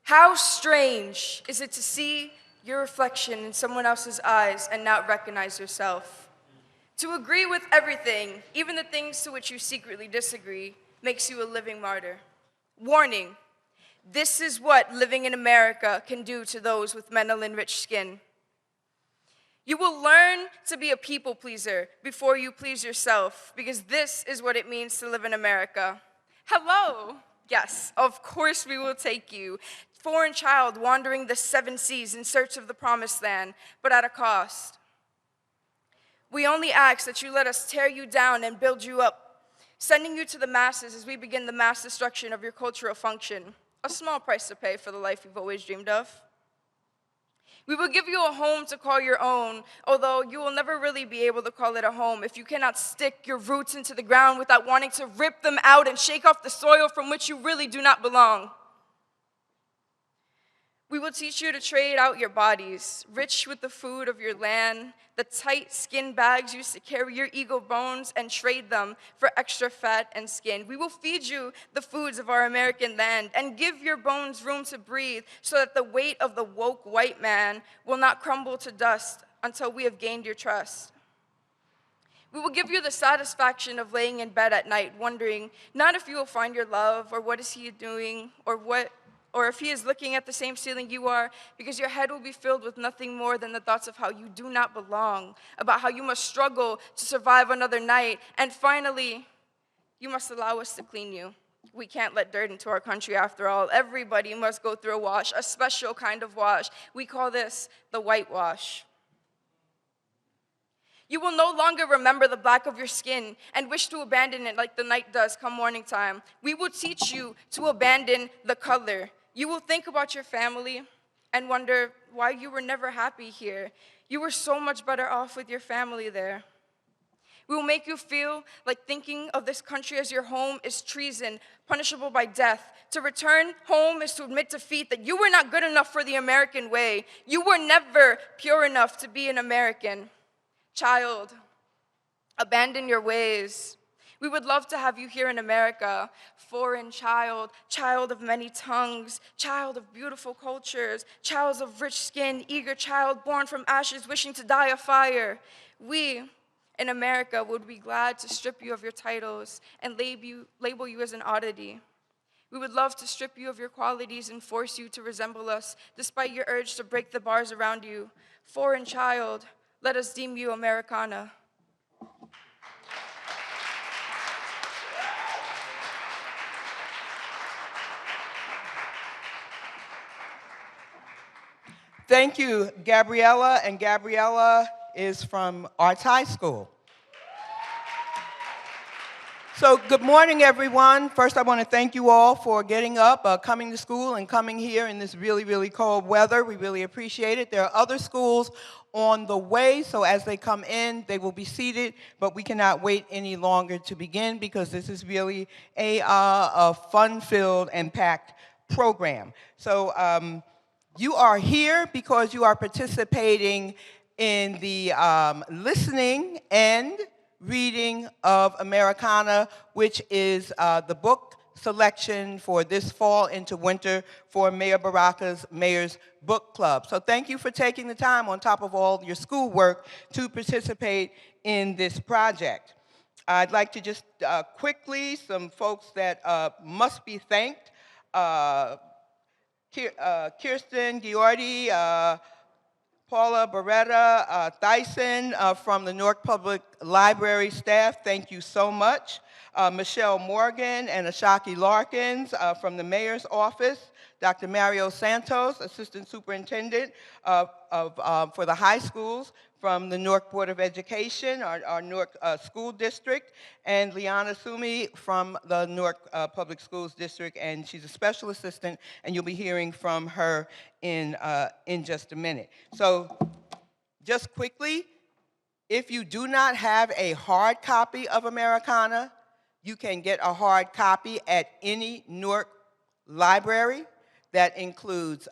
How strange is it to see your reflection in someone else's eyes and not recognize yourself? To agree with everything, even the things to which you secretly disagree, makes you a living martyr. Warning, this is what living in America can do to those with melanin-rich skin. You will learn to be a people pleaser before you please yourself, because this is what it means to live in America. Hello. Yes, of course we will take you. Foreign child wandering the 7 seas in search of the promised land, but at a cost. We only ask that you let us tear you down and build you up, sending you to the masses as we begin the mass destruction of your cultural function. A small price to pay for the life you've always dreamed of. We will give you a home to call your own, although you will never really be able to call it a home if you cannot stick your roots into the ground without wanting to rip them out and shake off the soil from which you really do not belong. We will teach you to trade out your bodies, rich with the food of your land, the tight skin bags used to carry your ego bones, and trade them for extra fat and skin. We will feed you the foods of our American land and give your bones room to breathe so that the weight of the woke white man will not crumble to dust until we have gained your trust. We will give you the satisfaction of laying in bed at night, wondering not if you will find your love or what is he doing or if he is looking at the same ceiling you are, because your head will be filled with nothing more than the thoughts of how you do not belong, about how you must struggle to survive another night, and finally, you must allow us to clean you. We can't let dirt into our country after all. Everybody must go through a wash, a special kind of wash. We call this the whitewash. You will no longer remember the black of your skin and wish to abandon it like the night does come morning time. We will teach you to abandon the color. You will think about your family and wonder why you were never happy here. You were so much better off with your family there. We will make you feel like thinking of this country as your home is treason, punishable by death. To return home is to admit defeat, that you were not good enough for the American way. You were never pure enough to be an American. Child, abandon your ways. We would love to have you here in America. Foreign child, child of many tongues, child of beautiful cultures, child of rich skin, eager child born from ashes, wishing to die of fire. We, in America, would be glad to strip you of your titles and label you as an oddity. We would love to strip you of your qualities and force you to resemble us, despite your urge to break the bars around you. Foreign child, let us deem you Americana. Thank you, Gabriella, and Gabriella is from Arts High School. So good morning, everyone. First, I want to thank you all for getting up, coming to school, and coming here in this really, really cold weather. We really appreciate it. There are other schools on the way, so as they come in, they will be seated, but we cannot wait any longer to begin because this is really a fun-filled and packed program. So you are here because you are participating in the listening and reading of Americana, which is the book selection for this fall into winter for Mayor Baraka's Mayor's Book Club. So thank you for taking the time on top of all your schoolwork to participate in this project. I'd like to just quickly, some folks that must be thanked. Kirsten Giordi, Paula Beretta, Thyssen from the Newark Public Library staff, thank you so much. Michelle Morgan and Ashaki Larkins from the Mayor's Office. Dr. Mario Santos, Assistant Superintendent for the high schools from the Newark Board of Education, our Newark School District, and Liana Sumi from the Newark Public Schools District, and she's a special assistant, and you'll be hearing from her in just a minute. So just quickly, if you do not have a hard copy of Americana, you can get a hard copy at any Newark library. That includes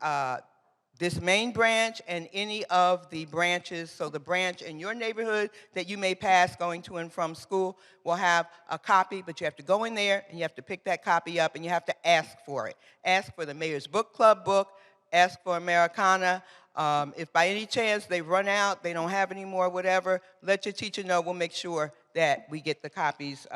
this main branch and any of the branches, so the branch in your neighborhood that you may pass going to and from school will have a copy, but you have to go in there and you have to pick that copy up and you have to ask for it. Ask for the Mayor's Book Club book, ask for Americana. If by any chance they run out, they don't have any more, whatever, let your teacher know. We'll make sure that we get the copies,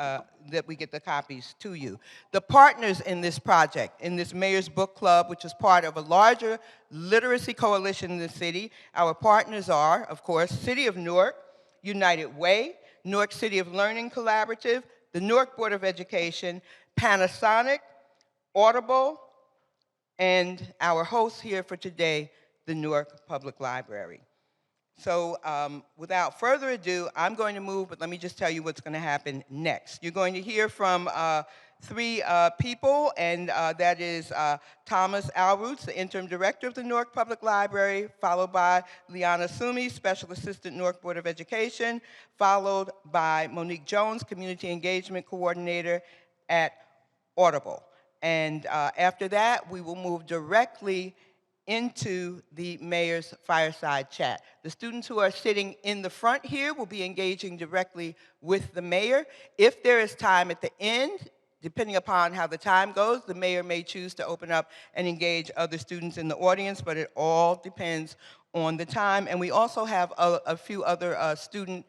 to you. The partners in this project, in this Mayor's Book Club, which is part of a larger literacy coalition in the city, our partners are, of course, City of Newark, United Way, Newark City of Learning Collaborative, the Newark Board of Education, Panasonic, Audible, and our host here for today, the Newark Public Library. So without further ado, I'm going to move, but let me just tell you what's going to happen next. You're going to hear from three people, and that is Thomas Alroots, the interim director of the Newark Public Library, followed by Liana Sumi, special assistant Newark Board of Education, followed by Monique Jones, community engagement coordinator at Audible. And after that, we will move directly into the mayor's fireside chat. The students who are sitting in the front here will be engaging directly with the mayor. If there is time at the end, depending upon how the time goes, the mayor may choose to open up and engage other students in the audience, but it all depends on the time. And we also have a few other student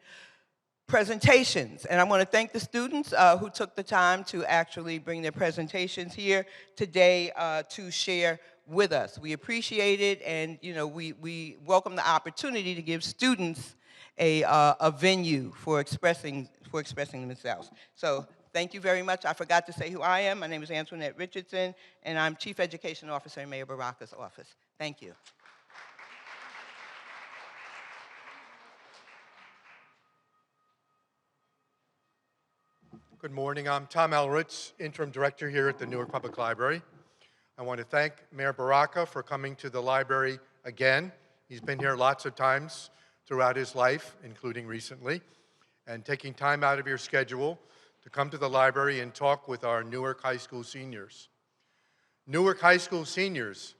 presentations. And I want to thank the students who took the time to actually bring their presentations here today to share with us. We appreciate it, and we welcome the opportunity to give students a venue for expressing themselves. So thank you very much. I forgot to say who I am. My name is Antoinette Richardson, and I'm Chief Education Officer in Mayor Baraka's office. Thank you. Good morning. I'm Tom Alroots, Interim Director here at the Newark Public Library. I want to thank Mayor Baraka for coming to the library again. He's been here lots of times throughout his life, including recently, and taking time out of your schedule to come to the library and talk with our Newark High School seniors. Newark High School seniors,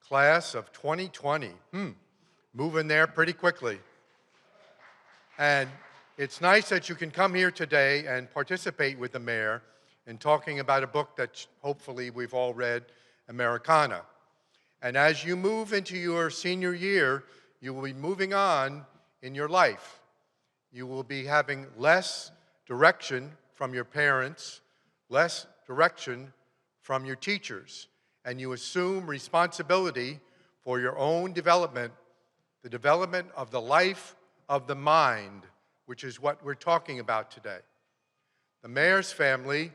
class of 2020, moving there pretty quickly. And it's nice that you can come here today and participate with the mayor in talking about a book that hopefully we've all read, Americana. And as you move into your senior year, you will be moving on in your life. You will be having less direction from your parents, less direction from your teachers, and you assume responsibility for your own development, the development of the life of the mind, which is what we're talking about today. The mayor's family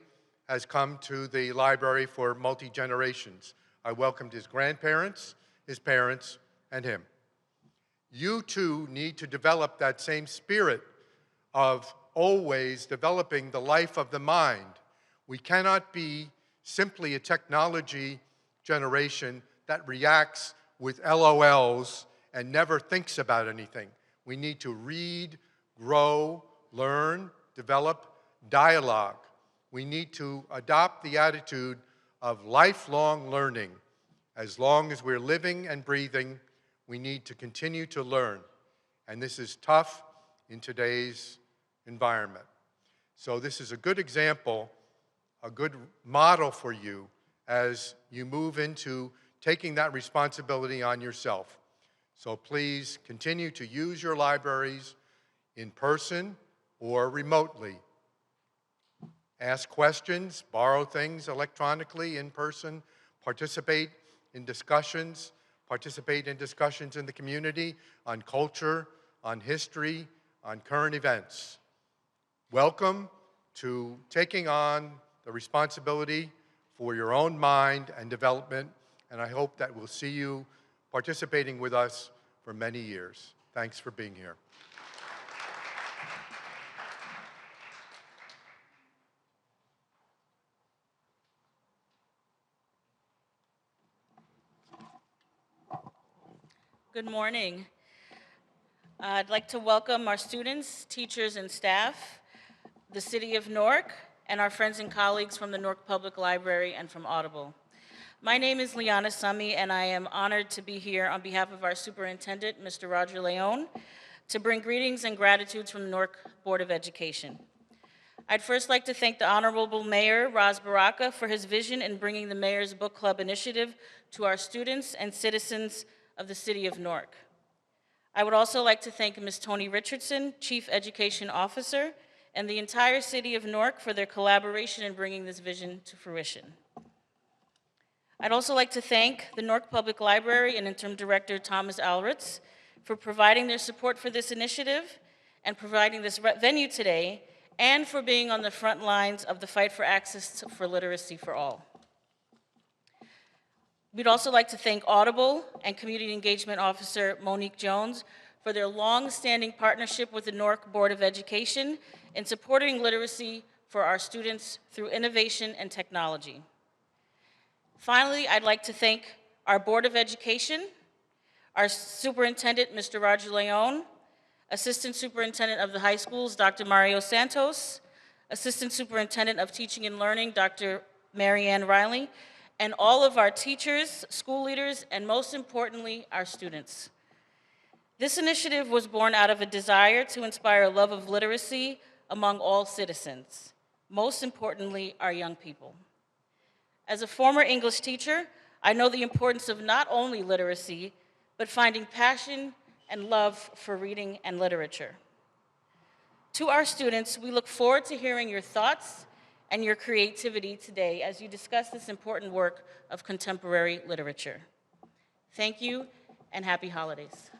has come to the library for multi-generations. I welcomed his grandparents, his parents, and him. You too need to develop that same spirit of always developing the life of the mind. We cannot be simply a technology generation that reacts with LOLs and never thinks about anything. We need to read, grow, learn, develop dialogue. We need to adopt the attitude of lifelong learning. As long as we're living and breathing, we need to continue to learn. And this is tough in today's environment. So this is a good example, a good model for you as you move into taking that responsibility on yourself. So please continue to use your libraries in person or remotely. Ask questions, borrow things electronically, in person, participate in discussions in the community on culture, on history, on current events. Welcome to taking on the responsibility for your own mind and development, and I hope that we'll see you participating with us for many years. Thanks for being here. Good morning. I'd like to welcome our students, teachers, and staff, the City of Newark, and our friends and colleagues from the Newark Public Library and from Audible. My name is Liana Sumi, and I am honored to be here on behalf of our superintendent, Mr. Roger Leone, to bring greetings and gratitude from the Newark Board of Education. I'd first like to thank the Honorable Mayor, Ras Baraka, for his vision in bringing the Mayor's Book Club initiative to our students and citizens of the city of Newark. I would also like to thank Ms. Toni Richardson, Chief Education Officer, and the entire city of Newark for their collaboration in bringing this vision to fruition. I'd also like to thank the Newark Public Library and Interim Director Thomas Alritz for providing their support for this initiative and providing this venue today, and for being on the front lines of the fight for access for literacy for all. We'd also like to thank Audible and Community Engagement Officer Monique Jones for their long-standing partnership with the Newark Board of Education in supporting literacy for our students through innovation and technology. Finally, I'd like to thank our Board of Education, our Superintendent, Mr. Roger Leone, Assistant Superintendent of the High Schools, Dr. Mario Santos, Assistant Superintendent of Teaching and Learning, Dr. Marianne Riley, and all of our teachers, school leaders, and most importantly, our students. This initiative was born out of a desire to inspire a love of literacy among all citizens, most importantly, our young people. As a former English teacher, I know the importance of not only literacy, but finding passion and love for reading and literature. To our students, we look forward to hearing your thoughts and your creativity today as you discuss this important work of contemporary literature. Thank you, and happy holidays.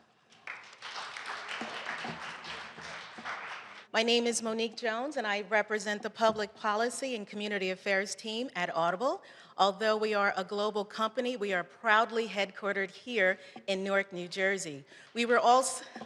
My name is Monique Jones, and I represent the Public Policy and Community Affairs team at Audible. Although we are a global company, we are proudly headquartered here in Newark, New Jersey. We were also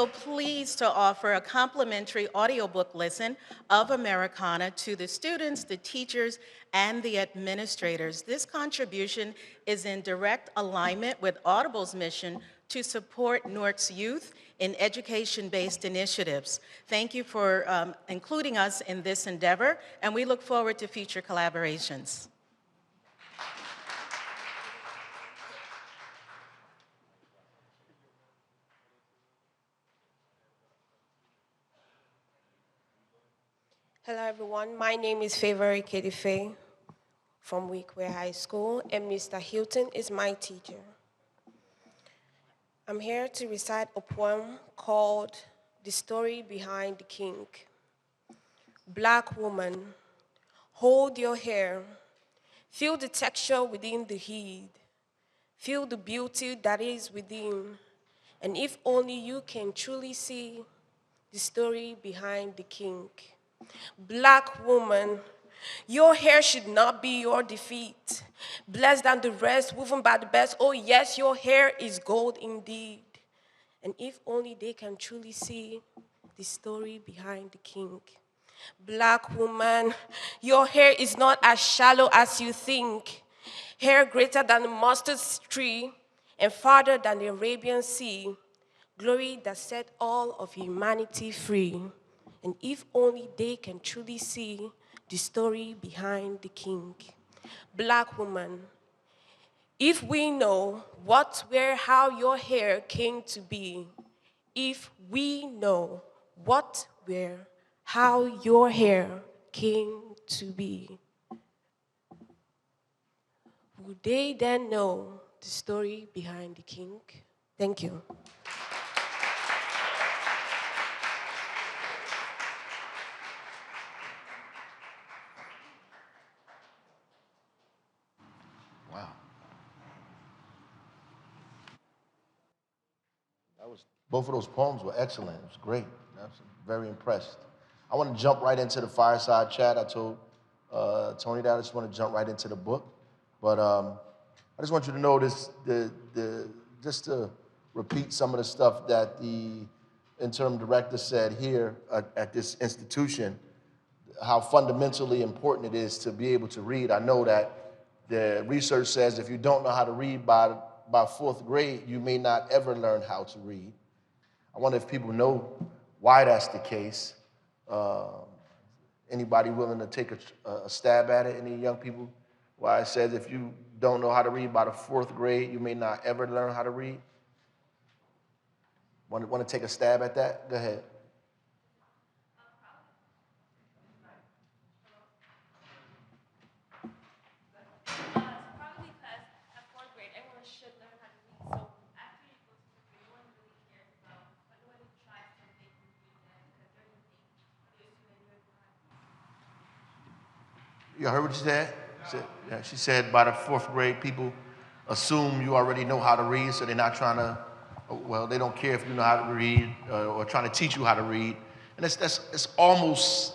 pleased to offer a complimentary audiobook listen of Americana to the students, the teachers, and the administrators. This contribution is in direct alignment with Audible's mission to support Newark's youth in education-based initiatives. Thank you for including us in this endeavor, and we look forward to future collaborations. Hello everyone, my name is Favory Kedife from Weekway High School, and Mr. Hilton is my teacher. I'm here to recite a poem called The Story Behind the King. Black woman, hold your hair, feel the texture within the heat, feel the beauty that is within, and if only you can truly see the story behind the king. Black woman, your hair should not be your defeat. Blessed than the rest, woven by the best. Oh yes, your hair is gold indeed. And if only they can truly see the story behind the king. Black woman, your hair is not as shallow as you think. Hair greater than the mustard tree and farther than the Arabian Sea. Glory that set all of humanity free. And if only they can truly see the story behind the king. Black woman, if we know what, where, how your hair came to be, if we know what, where, how your hair came to be, would they then know the story behind the king? Thank you. Wow. Both of those poems were excellent. It was great. I was very impressed. I want to jump right into the fireside chat. I told Tony that I just want to jump right into the book. But I just want you to know this, just to repeat some of the stuff that the interim director said here at this institution, how fundamentally important it is to be able to read. I know that the research says if you don't know how to read by fourth grade, you may not ever learn how to read. I wonder if people know why that's the case. Anybody willing to take a stab at it? Any young people? Why it says if you don't know how to read by the 4th grade, you may not ever learn how to read? Want to take a stab at that? Go ahead. Probably because at 4th grade, everyone should learn how to read. So after you go to 4th grade, no one really cares about, but no one tries to make you read that because they're going to think you assume that you're not. You heard what she said? She said by the 4th grade, people assume you already know how to read, so they're not trying to, well, they don't care if you know how to read or trying to teach you how to read. And it's almost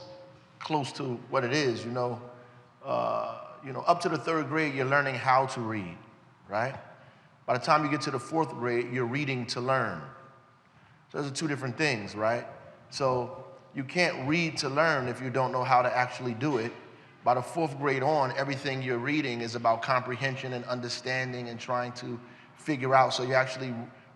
close to what it is, up to the 3rd grade, you're learning how to read, right? By the time you get to the 4th grade, you're reading to learn. So those are two different things, right? So you can't read to learn if you don't know how to actually do it. By the 4th grade on, everything you're reading is about comprehension and understanding and trying to figure out. So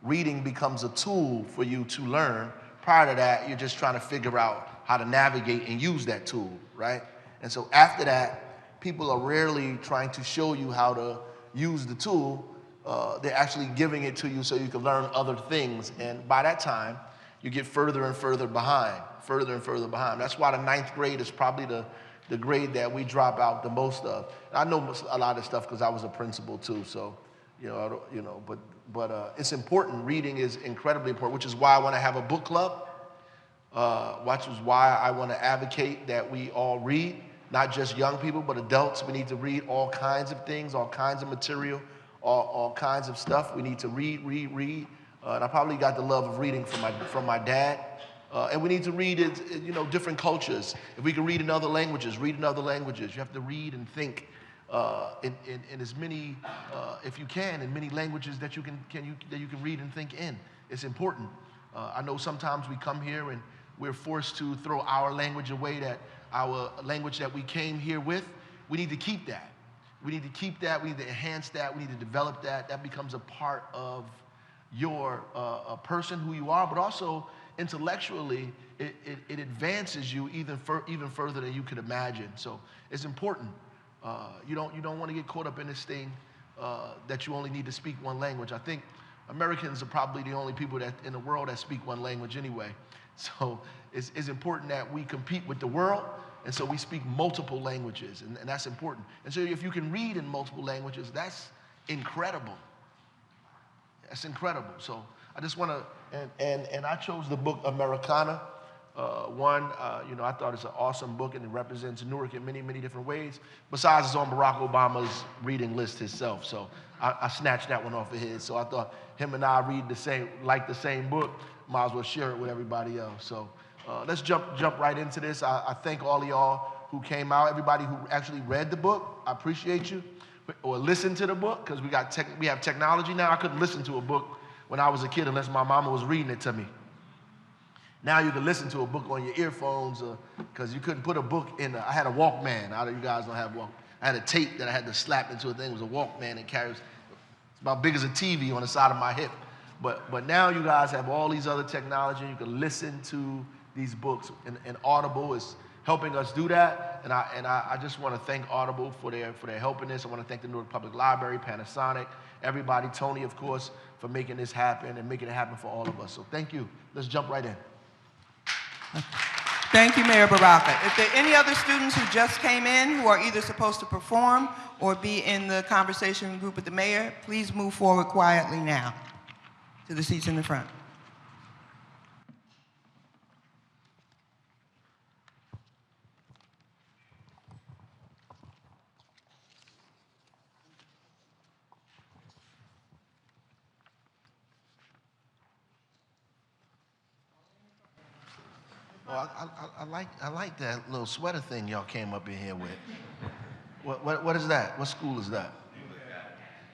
reading becomes a tool for you to learn. Prior to that, you're just trying to figure out how to navigate and use that tool, right? And so after that, people are rarely trying to show you how to use the tool. They're actually giving it to you so you can learn other things. And by that time, you get further and further behind. That's why the 9th grade is probably the grade that we drop out the most of. And I know a lot of stuff because I was a principal too, so, but it's important. Reading is incredibly important, which is why I want to have a book club, which is why I want to advocate that we all read, not just young people, but adults. We need to read all kinds of things, all kinds of material, all kinds of stuff. We need to read. And I probably got the love of reading from my dad. And we need to read different cultures. If we can read in other languages, read in other languages. You have to read and think in as many, if you can, in many languages that you can read and think in. It's important. I know sometimes we come here and we're forced to throw our language away, our language that we came here with. We need to keep that. We need to enhance that. We need to develop that. That becomes a part of your person, who you are, but also intellectually, it advances you even further than you could imagine. So it's important. You don't want to get caught up in this thing that you only need to speak one language. I think Americans are probably the only people in the world that speak one language anyway. So it's important that we compete with the world, and so we speak multiple languages, and that's important. And so if you can read in multiple languages, that's incredible. That's incredible. So I just want to, and I chose the book Americana. I thought it's an awesome book, and it represents Newark in many, many different ways. Besides, it's on Barack Obama's reading list himself, so I snatched that one off of his. So I thought him and I like the same book, might as well share it with everybody else. So let's jump right into this. I thank all of y'all who came out, everybody who actually read the book. I appreciate you. Or listened to the book, because we have technology now. I couldn't listen to a book when I was a kid unless my mama was reading it to me. Now you can listen to a book on your earphones, because you couldn't put a book in. I had a Walkman. A lot of you guys don't have Walkman. I had a tape that I had to slap into a thing. It was a Walkman. It's about big as a TV on the side of my hip. But now you guys have all these other technology. You can listen to these books, and Audible is helping us do that, and I just want to thank Audible for their helping this. I want to thank the Newark Public Library, Panasonic, everybody, Tony, of course, for making this happen and making it happen for all of us. So thank you. Let's jump right in. Thank you, Mayor Baraka. If there are any other students who just came in who are either supposed to perform or be in the conversation group with the mayor, please move forward quietly now to the seats in the front. Oh, I like that little sweater thing y'all came up in here with. What is that? What school is that?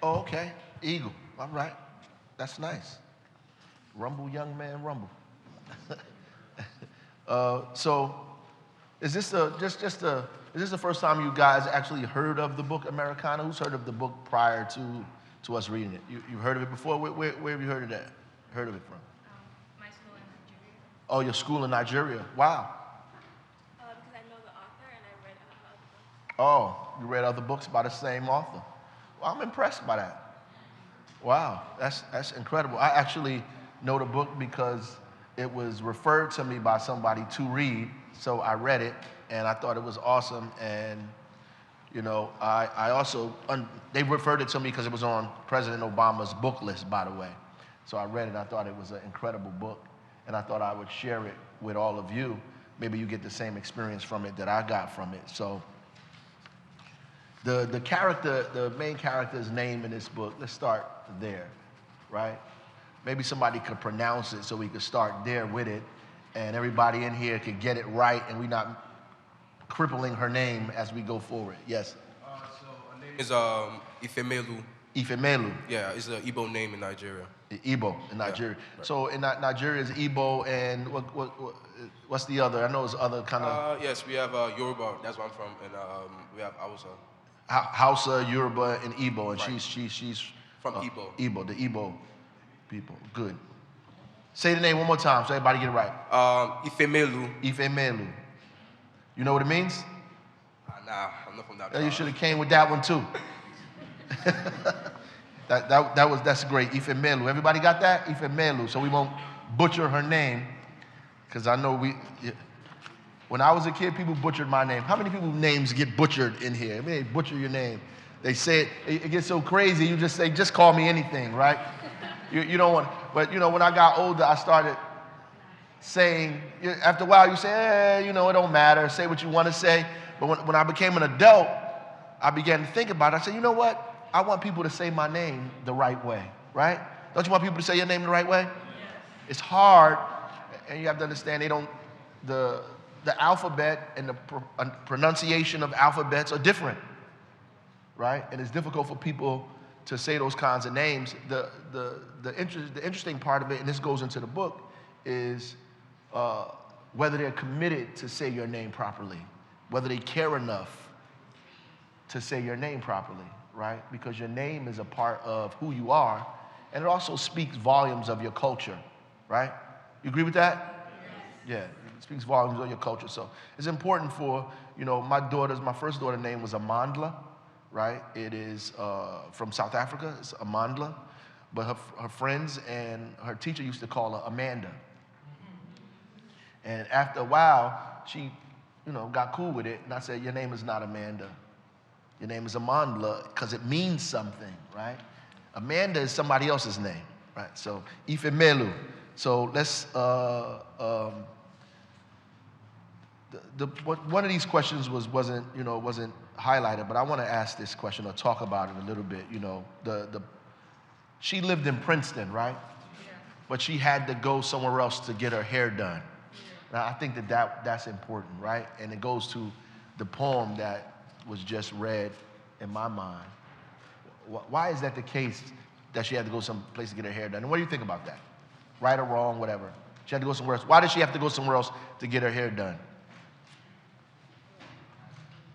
Oh, okay. Eagle. All right. That's nice. Rumble, young man, rumble. So, is this the first time you guys actually heard of the book Americana? Who's heard of the book prior to us reading it? You've heard of it before? Where have you heard of that? Heard of it from? My school in Nigeria. Oh, your school in Nigeria. Wow. Because I know the author. Oh, you read other books by the same author. Well, I'm impressed by that. Wow, that's incredible. I actually know the book because it was referred to me by somebody to read, so I read it, and I thought it was awesome, and I also, they referred it to me because it was on President Obama's book list, by the way. So I read it, I thought it was an incredible book, and I thought I would share it with all of you. Maybe you get the same experience from it that I got from it. So the main character's name in this book, let's start there, right? Maybe somebody could pronounce it so we could start there with it, and everybody in here could get it right, and we're not crippling her name as we go forward. Yes? So her name is Ifemelu. Ifemelu. Yeah, it's an Igbo name in Nigeria. Igbo in Nigeria. Yeah, right. So in Nigeria is Igbo, and what's the other? I know it's other kind of... Yes, we have Yoruba, that's where I'm from, and we have Hausa. Hausa, Yoruba, and Igbo, and right. she's from Igbo. Igbo, the Igbo people. Good. Say the name one more time so everybody get it right. Ifemelu. Ifemelu. You know what it means? Nah, I'm not from that. You should have came with that one too. That's great. Ifemelu. Everybody got that? Ifemelu. So we won't butcher her name, because I know when I was a kid, people butchered my name. How many people's names get butchered in here? I mean, they butcher your name. They say it gets so crazy, you just say, just call me anything, right? You don't want, but when I got older, I started saying, after a while you say, it don't matter, say what you want to say. But when I became an adult, I began to think about it. I said, you know what? I want people to say my name the right way, right? Don't you want people to say your name the right way? Yes. It's hard, and you have to understand the alphabet and the pronunciation of alphabets are different, right? And it's difficult for people to say those kinds of names. The interesting part of it, and this goes into the book, is whether they're committed to say your name properly, whether they care enough to say your name properly, right? Because your name is a part of who you are, and it also speaks volumes of your culture, right? You agree with that? Yes. Yeah, it speaks volumes of your culture. So it's important for, my first daughter's name was Amandla, right? It is from South Africa, it's Amandla, but her friends and her teacher used to call her Amanda. And after a while, she, got cool with it, and I said, your name is not Amanda. Your name is Amandla, because it means something, right? Amanda is somebody else's name, right? So, Ifemelu. So let's, one of these questions wasn't highlighted, but I want to ask this question or talk about it a little bit. She lived in Princeton, right? Yeah. But she had to go somewhere else to get her hair done. Now, I think that's important, right? And it goes to the poem that was just read in my mind. Why is that the case, that she had to go someplace to get her hair done? And what do you think about that? Right or wrong, whatever. She had to go somewhere else. Why did she have to go somewhere else to get her hair done?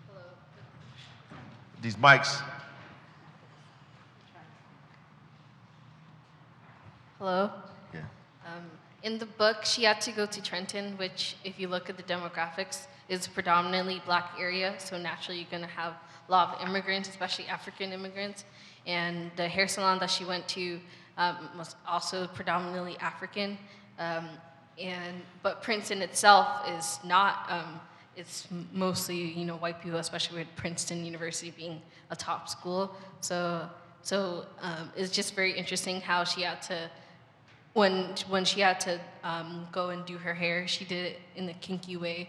Hello. These mics. Hello. Yeah. In the book, she had to go to Trenton, which, if you look at the demographics, is a predominantly black area. So naturally, you're going to have a lot of immigrants, especially African immigrants. And the hair salon that she went to was also predominantly African. But Princeton itself is not. It's mostly white people, especially with Princeton University being a top school. So it's just very interesting how she had to. When she had to go and do her hair, she did it in the kinky way.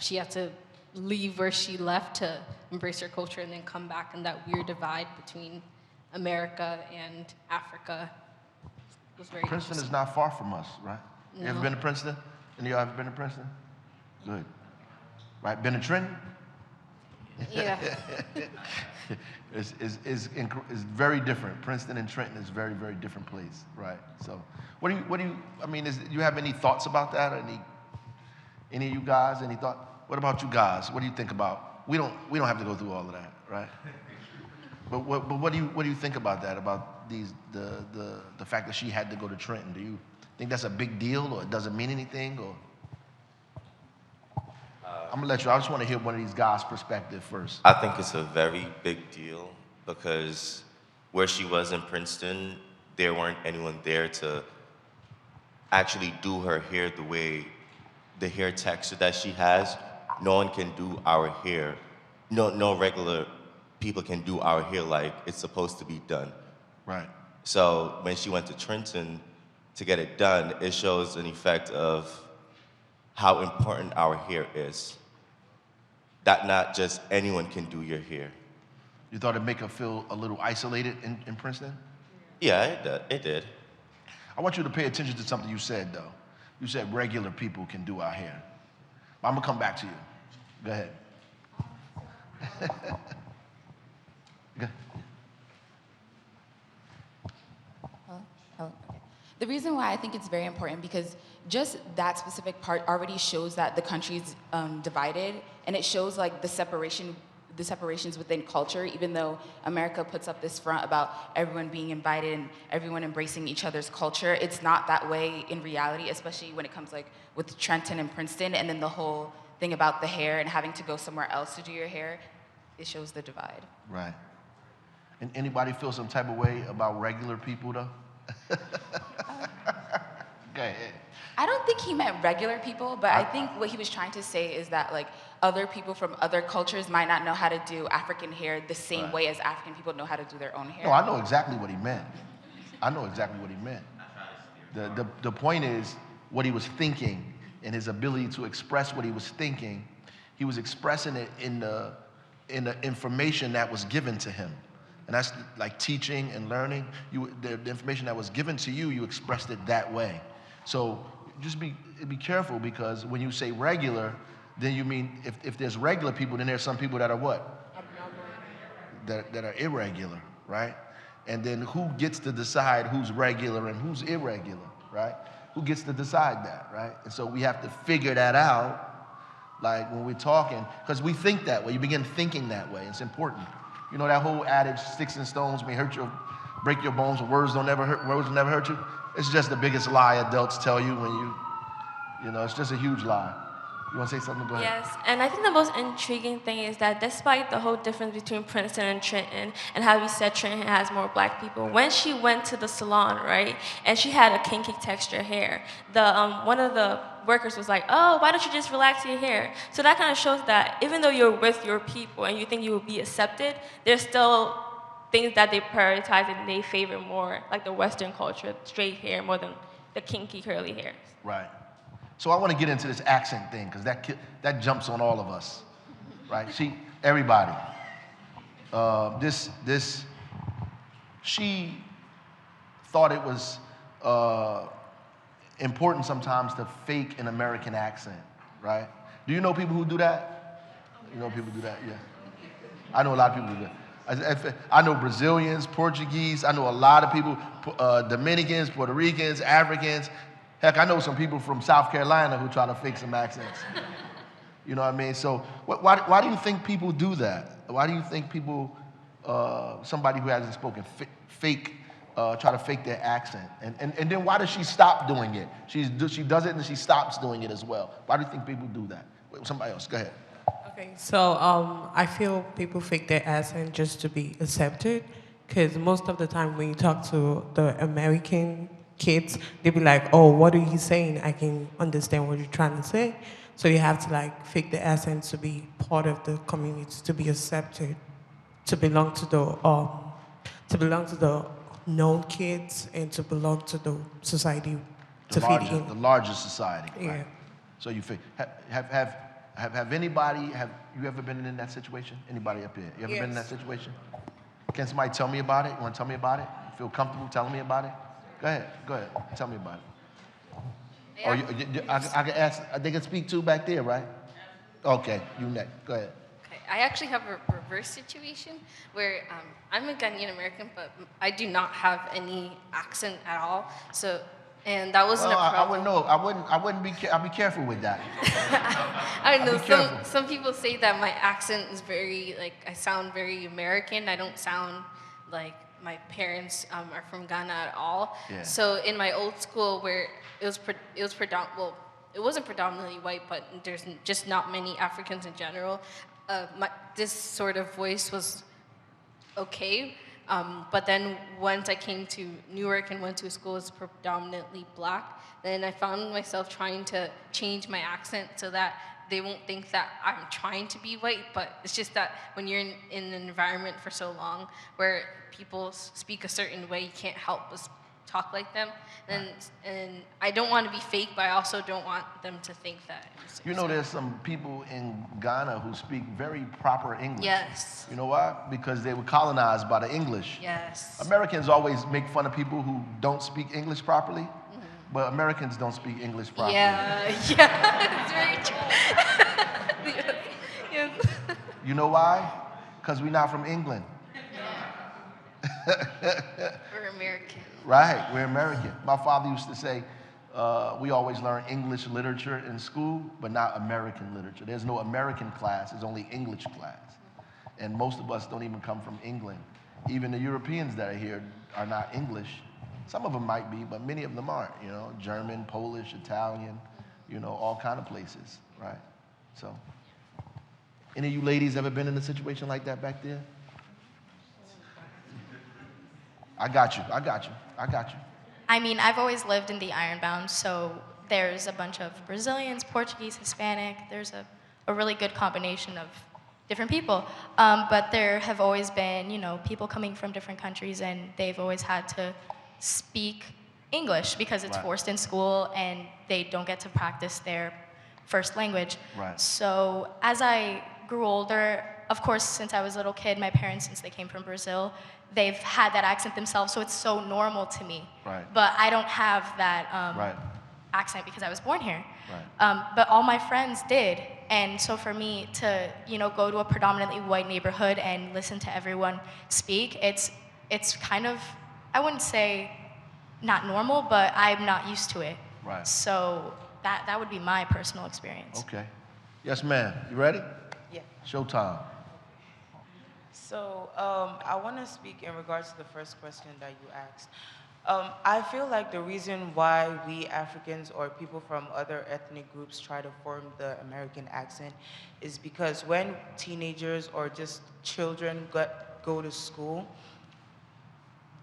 She had to leave where she left to embrace her culture and then come back, and that weird divide between America and Africa was very Princeton is not far from us, right? No. You ever been to Princeton? Any of y'all ever been to Princeton? Good. Right, been to Trenton? Yeah. It's very different. Princeton and Trenton is very, very different place, right? So, you have any thoughts about that? Any of you guys? Any thought? What about you guys? What do you think about? We don't have to go through all of that, right? But what do you think about that? About the fact that she had to go to Trenton? Do you think that's a big deal, or it doesn't mean anything, or? I'm gonna let you. I just want to hear one of these guys' perspective first. I think it's a very big deal because where she was in Princeton, there weren't anyone there to actually do her hair the way, the hair texture that she has. No one can do our hair. No regular people can do our hair like it's supposed to be done. Right. So when she went to Trenton to get it done, it shows an effect of how important our hair is. That not just anyone can do your hair. You thought it'd make her feel a little isolated in Princeton? Yeah, it did. I want you to pay attention to something you said, though. You said regular people can do our hair. I'm gonna come back to you. Go ahead. Go. Okay. The reason why I think it's very important because just that specific part already shows that the country's divided, and it shows like the separations within culture. Even though America puts up this front about everyone being invited and everyone embracing each other's culture, it's not that way in reality. Especially when it comes like with Trenton and Princeton, and then the whole thing about the hair and having to go somewhere else to do your hair. It shows the divide. Right. And anybody feel some type of way about regular people, though? Go ahead. I don't think he meant regular people, but I think what he was trying to say is that like other people from other cultures might not know how to do African hair the same way as African people know how to do their own hair. No, I know exactly what he meant. I know exactly what he meant. The point is what he was thinking and his ability to express what he was thinking. He was expressing it in the information that was given to him. And that's like teaching and learning. The information that was given to you, you expressed it that way. So just be careful, because when you say regular, then you mean if there's regular people, then there's some people that are what? That are irregular, right? And then who gets to decide who's regular and who's irregular, right? Who gets to decide that, right? And so we have to figure that out, like when we're talking, because we think that way. You begin thinking that way. It's important. You know that whole adage, sticks and stones may break your bones, and words will never hurt you? It's just the biggest lie adults tell you when you know, it's just a huge lie. You want to say something? Go ahead. Yes, and I think the most intriguing thing is that despite the whole difference between Princeton and Trenton, and how we said Trenton has more black people, when she went to the salon, right, and she had a kinky texture hair, one of the workers was like, oh, why don't you just relax your hair? So that kind of shows that even though you're with your people and you think you will be accepted, there's still things that they prioritize and they favor more, like the Western culture, straight hair more than the kinky curly hair. Right. So I want to get into this accent thing, because that jumps on all of us, right? Everybody. She thought it was important sometimes to fake an American accent, right? Do you know people who do that? You know people who do that? Yeah. I know a lot of people who do that. I know Brazilians, Portuguese. I know a lot of people, Dominicans, Puerto Ricans, Africans. Heck, I know some people from South Carolina who try to fake some accents. You know what I mean? So why do you think people do that? Why do you think people, somebody who hasn't spoken, try to fake their accent? And then why does she stop doing it? She does it and she stops doing it as well. Why do you think people do that? Wait, somebody else, go ahead. Okay, so I feel people fake their accent just to be accepted, because most of the time when you talk to the American kids, they be like, oh, what are you saying? I can understand what you're trying to say. So you have to like fake the accent to be part of the community, to be accepted, to belong to the known kids, and to belong to the society, to fit in. The larger society. Yeah. Right? So you fake. Have anybody, have you ever been in that situation? Anybody up here? You ever been in that situation? Can somebody tell me about it? You want to tell me about it? Feel comfortable telling me about it? Go ahead. Tell me about it. I can ask, they can speak to back there, right? Okay, you next. Go ahead. Okay. I actually have a reverse situation where I'm a Ghanaian American, but I do not have any accent at all. So, and that wasn't a problem. I wouldn't know. I'd be careful with that. I don't know. Some people say that my accent is very, like, I sound very American. I don't sound like my parents are from Ghana at all. Yeah. So in my old school, where it was it wasn't predominantly white, but there's just not many Africans in general. This sort of voice was okay. But then once I came to Newark and went to a school that's predominantly black, then I found myself trying to change my accent so that they won't think that I'm trying to be white, but it's just that when you're in an environment for so long where people speak a certain way, you can't help but talk like them. And I don't want to be fake, but I also don't want them to think that. You know, there's some people in Ghana who speak very proper English. Yes. You know why? Because they were colonized by the English. Yes. Americans always make fun of people who don't speak English properly, but Americans don't speak English properly. Yeah, it's very true. Yes. You know why? Because we're not from England. We're American. Right, we're American. My father used to say, we always learn English literature in school, but not American literature. There's no American class, there's only English class. And most of us don't even come from England. Even the Europeans that are here are not English. Some of them might be, but many of them aren't, you know, German, Polish, Italian, you know, all kind of places, right? So, any of you ladies ever been in a situation like that back there? I got you. I mean, I've always lived in the Ironbound, so there's a bunch of Brazilians, Portuguese, Hispanic. There's a really good combination of different people. But there have always been, you know, people coming from different countries, and they've always had to speak English because it's forced in school, and they don't get to practice their first language. Right. So as I grew older, of course, since I was a little kid, my parents, since they came from Brazil, they've had that accent themselves, so it's so normal to me. Right. But I don't have that accent because I was born here. Right. But all my friends did, and so for me to, you know, go to a predominantly white neighborhood and listen to everyone speak, it's kind of, I wouldn't say not normal, but I'm not used to it. Right. So that would be my personal experience. Okay. Yes, ma'am. You ready? Yeah. Showtime. So I want to speak in regards to the first question that you asked. I feel like the reason why we Africans or people from other ethnic groups try to form the American accent is because when teenagers or just children go to school,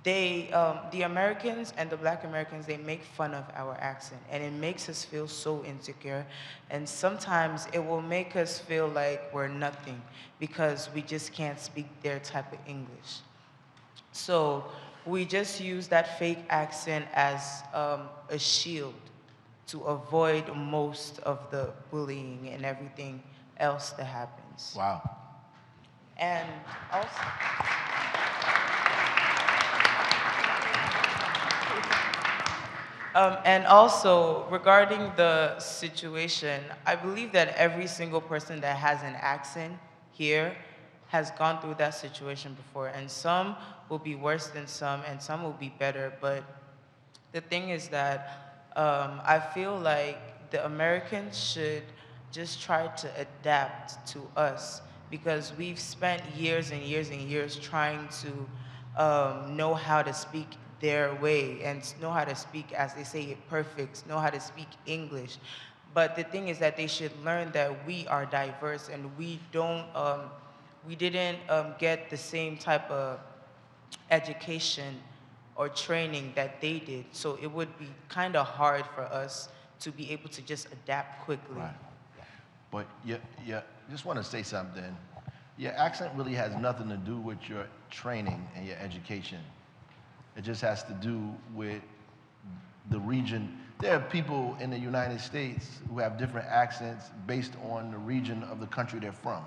the Americans and the Black Americans, they make fun of our accent, and it makes us feel so insecure. And sometimes it will make us feel like we're nothing because we just can't speak their type of English. So we just use that fake accent as a shield to avoid most of the bullying and everything else that happens. Wow. And also, regarding the situation, I believe that every single person that has an accent here has gone through that situation before, and some will be worse than some, and some will be better. But the thing is that I feel like the Americans should just try to adapt to us, because we've spent years and years and years trying to know how to speak their way and know how to speak, as they say it, perfect, know how to speak English. But the thing is that they should learn that we are diverse, and we didn't get the same type of education or training that they did. So it would be kind of hard for us to be able to just adapt quickly. Right. But just want to say something. Your accent really has nothing to do with your training and your education. It just has to do with the region. There are people in the United States who have different accents based on the region of the country they're from,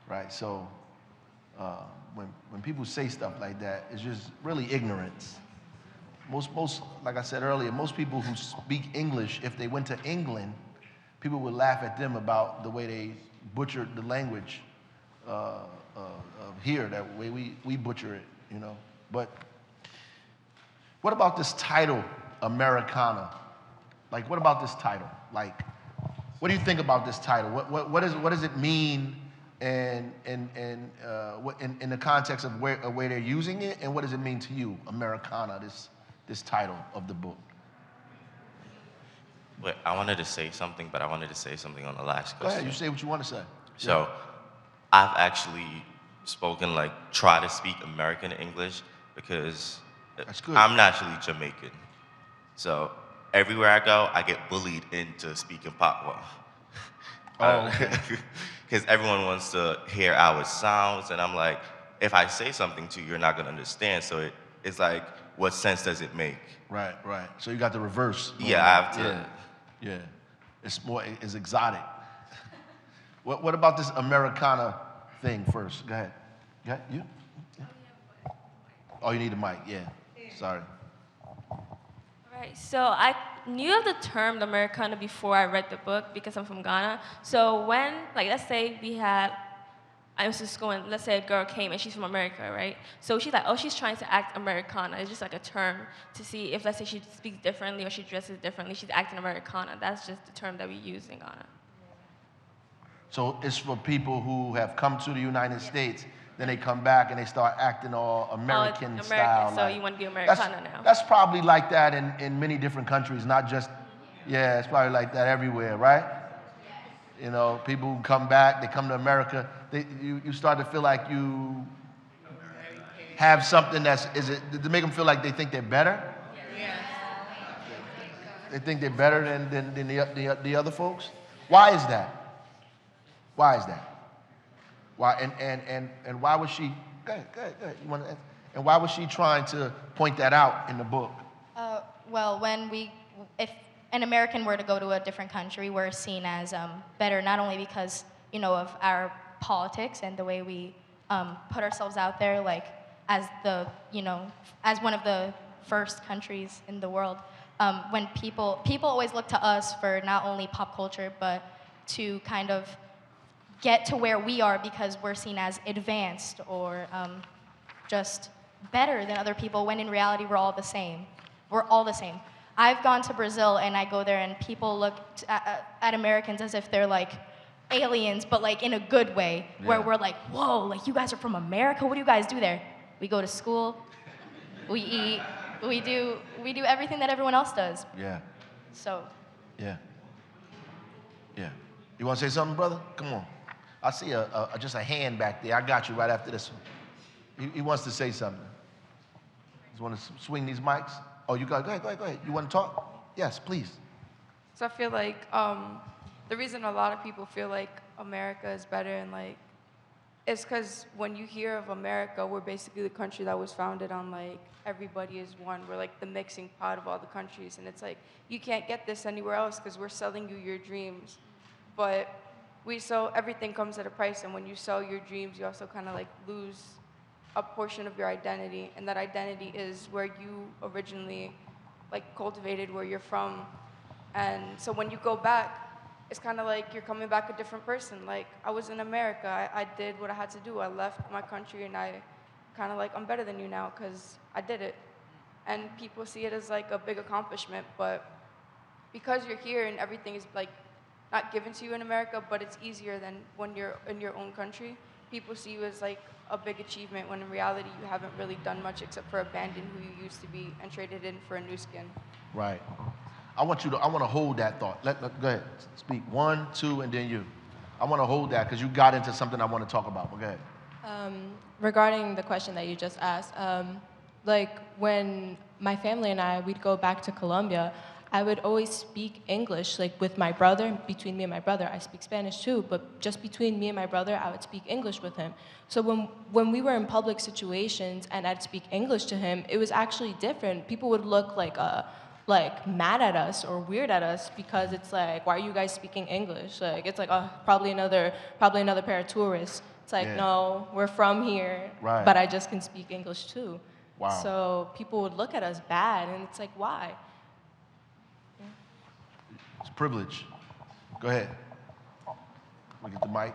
right? So when people say stuff like that, it's just really ignorance. Most, like I said earlier, most people who speak English, if they went to England, people would laugh at them about the way they butchered the language of here, that way we butcher it, you know. But what about this title, Americana? Like, what about this title? Like, what do you think about this title? What does it mean in the context of where they're using it, and what does it mean to you, Americana, this title of the book? Wait, I wanted to say something, but I wanted to say something on the last Go question. ahead, you say what you want to say. So, I've actually spoken, like, try to speak American English because That's good. I'm naturally Jamaican. So, everywhere I go, I get bullied into speaking patois. Oh, okay. Because everyone wants to hear our sounds, and I'm like, if I say something to you, you're not going to understand. So, it's like, what sense does it make? Right, right. So you got the reverse. going Yeah, on. I have to. Yeah, yeah. It's exotic. What about this Americana thing first? Go ahead. Go ahead. You? Yeah. Oh, you need a mic. Yeah. Sorry. Right, so I knew of the term Americana before I read the book because I'm from Ghana. So when, like, let's say I was just going, let's say a girl came and she's from America, right? So she's like, oh, she's trying to act Americana. It's just like a term to see if, let's say, she speaks differently or she dresses differently, she's acting Americana. That's just the term that we use in Ghana. So it's for people who have come to the United States, then they come back and they start acting all American style. So you want to be Americana now. That's probably like that in many different countries, not just, yeah, it's probably like that everywhere, right? You know, people who come back, they come to America, you start to feel like you have something to make them feel like they think they're better? They think they're better than the other folks? Why is that? Why is that? Why and why was she? Go ahead. You want to? And why was she trying to point that out in the book? Well, if an American were to go to a different country, we're seen as better, not only because, of our politics and the way we put ourselves out there, like as as one of the first countries in the world. When people always look to us for not only pop culture, but to kind of get to where we are because we're seen as advanced or just better than other people, when in reality we're all the same. We're all the same. I've gone to Brazil and I go there and people look at Americans as if they're like aliens, but like in a good way, where we're like, whoa, like you guys are from America? What do you guys do there? We go to school, we eat, we do everything that everyone else does. Yeah. So. Yeah. Yeah. You want to say something, brother? Come on. I see just a hand back there. I got you right after this one. He wants to say something. You want to swing these mics? Oh, you got. Go ahead. You want to talk? Yes, please. So I feel like the reason a lot of people feel like America is better and like is because when you hear of America, we're basically the country that was founded on like everybody is one. We're like the mixing pot of all the countries, and it's like you can't get this anywhere else because we're selling you your dreams. But everything comes at a price, and when you sell your dreams, you also kind of like lose a portion of your identity, and that identity is where you originally like cultivated, where you're from. And so when you go back, it's kind of like you're coming back a different person. Like I was in America, I did what I had to do. I left my country, and I kind of like, I'm better than you now because I did it. And people see it as like a big accomplishment, but because you're here and everything is like not given to you in America, but it's easier than when you're in your own country. People see you as like a big achievement when in reality you haven't really done much except for abandon who you used to be and traded in for a new skin. Right. I want to hold that thought. Go ahead. Speak 1, 2, and then you. I want to hold that because you got into something I want to talk about. But go ahead. Regarding the question that you just asked, like when my family and we'd go back to Colombia, I would always speak English, like with my brother. Between me and my brother, I speak Spanish too, but just between me and my brother, I would speak English with him. So when we were in public situations and I'd speak English to him, it was actually different. People would look like mad at us or weird at us because it's like, why are you guys speaking English? Like it's like, oh, probably another pair of tourists. It's like, no, we're from here, but I just can speak English too. Wow. So people would look at us bad, and it's like, why? It's privilege. Go ahead. We get the mic.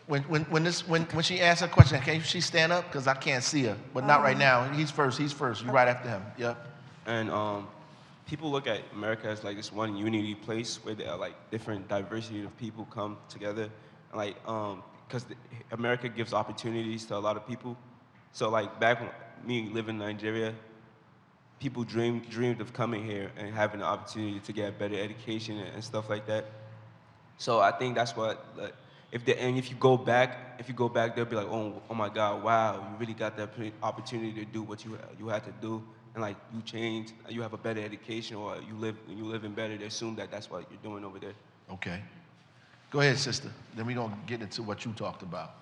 When she asks a question, can she stand up? Because I can't see her, but not right now. He's first. You right after him. Yep. And people look at America as like this one unity place where there are like different diversity of people come together, and like because America gives opportunities to a lot of people. So like back when me living in Nigeria, people dreamed of coming here and having the opportunity to get a better education and stuff like that. So I think that's what, like, if you go back, they'll be like, oh my God, wow, you really got that opportunity to do what you had to do, and like you changed, you have a better education, or you live in better. They assume that that's what you're doing over there. Okay. Go ahead, sister. Then we're going to get into what you talked about.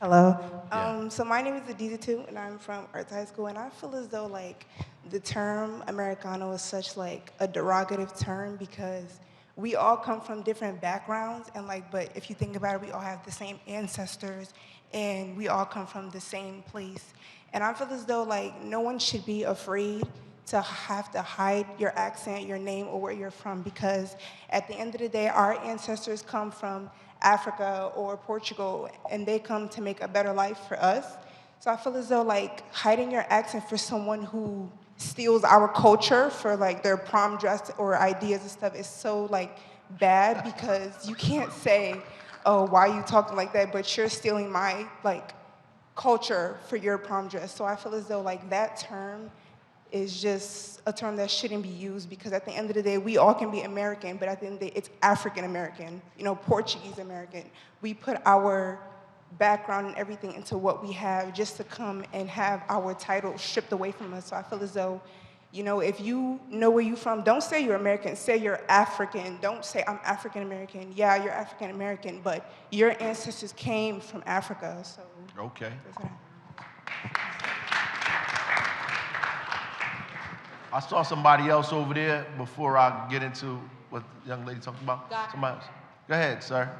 Hello. Yeah. So my name is Adiza too, and I'm from Arts High School, and I feel as though like the term Americano is such like a derogative term because we all come from different backgrounds, and like, but if you think about it, we all have the same ancestors, and we all come from the same place. And I feel as though like no one should be afraid to have to hide your accent, your name, or where you're from, because at the end of the day, our ancestors come from Africa or Portugal, and they come to make a better life for us. So I feel as though like hiding your accent for someone who steals our culture for like their prom dress or ideas and stuff is so like bad, because you can't say, oh, why are you talking like that, but you're stealing my like culture for your prom dress. So I feel as though like that term is just a term that shouldn't be used, because at the end of the day, we all can be American, but at the end of the day, it's African American, you know, Portuguese American. We put our background and everything into what we have just to come and have our title stripped away from us. So I feel as though, you know, if you know where you're from, don't say you're American, say you're African. Don't say I'm African American. Yeah, you're African American, but your ancestors came from Africa, so. Okay. That's what I saw somebody else over there before I get into what the young lady talked about. Somebody else. Go ahead, sir.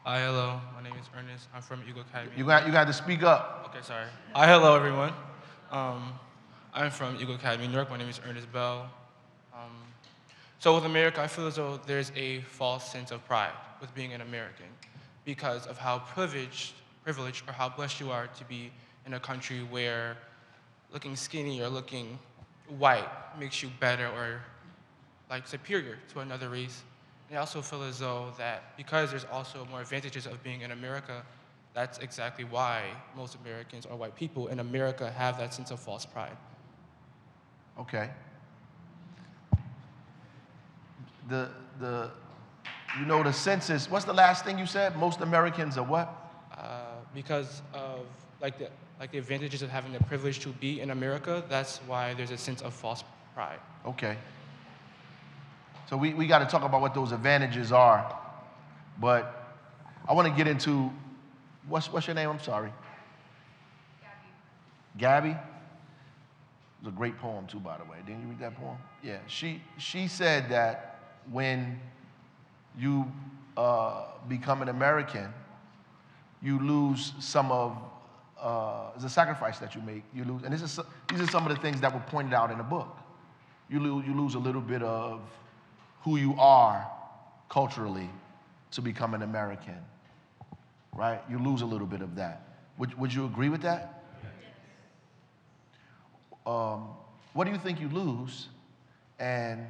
Hi, hello. My name is Ernest. I'm from Eagle Academy. You got to speak up. Okay, sorry. Hi, hello, everyone. I'm from Eagle Academy, New York. My name is Ernest Bell. So with America, I feel as though there's a false sense of pride with being an American because of how privileged or how blessed you are to be in a country where looking skinny or looking white makes you better or like superior to another race. And I also feel as though that because there's also more advantages of being in America, that's exactly why most Americans or white people in America have that sense of false pride. Okay. The census, what's the last thing you said? Most Americans are what? Because of like the advantages of having the privilege to be in America, that's why there's a sense of false pride. Okay. So we got to talk about what those advantages are, but I want to get into, what's your name? I'm sorry. Gabby. It was a great poem too, by the way. Didn't you read that poem? Yeah. She said that when you become an American, you lose some of, it's a sacrifice that you make. You lose, and these are some of the things that were pointed out in the book. You lose a little bit of who you are culturally to become an American, right? You lose a little bit of that. Would you agree with that? What do you think you lose, and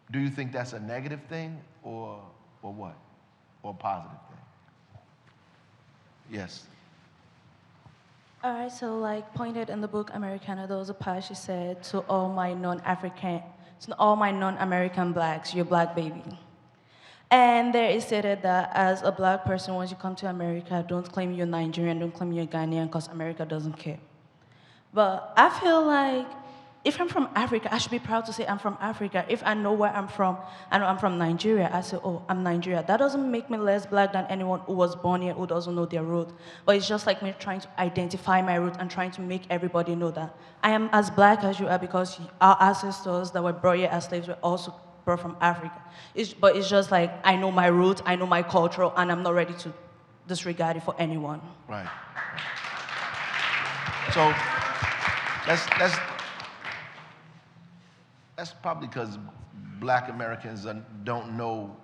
do you think that's a negative thing or what? Or a positive thing? Yes. All right, so like pointed in the book Americana, there was a part she said to all my non-American blacks, you're black baby. And there it stated that as a black person, once you come to America, don't claim you're Nigerian, don't claim you're Ghanaian, because America doesn't care. But I feel like if I'm from Africa, I should be proud to say I'm from Africa. If I know where I'm from, I know I'm from Nigeria, I say, oh, I'm Nigeria. That doesn't make me less black than anyone who was born here who doesn't know their root. But it's just like me trying to identify my root and trying to make everybody know that I am as black as you are, because our ancestors that were brought here as slaves were also brought from Africa. But it's just like I know my root, I know my culture, and I'm not ready to disregard it for anyone. Right. So that's probably because black Americans don't know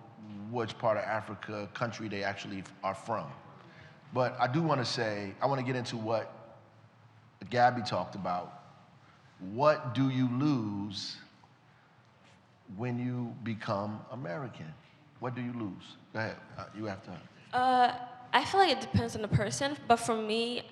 which part of Africa country they actually are from. But I do want to say, I want to get into what Gabby talked about. What do you lose when you become American? What do you lose? Go ahead, you have to. I feel like it depends on the person, but for me,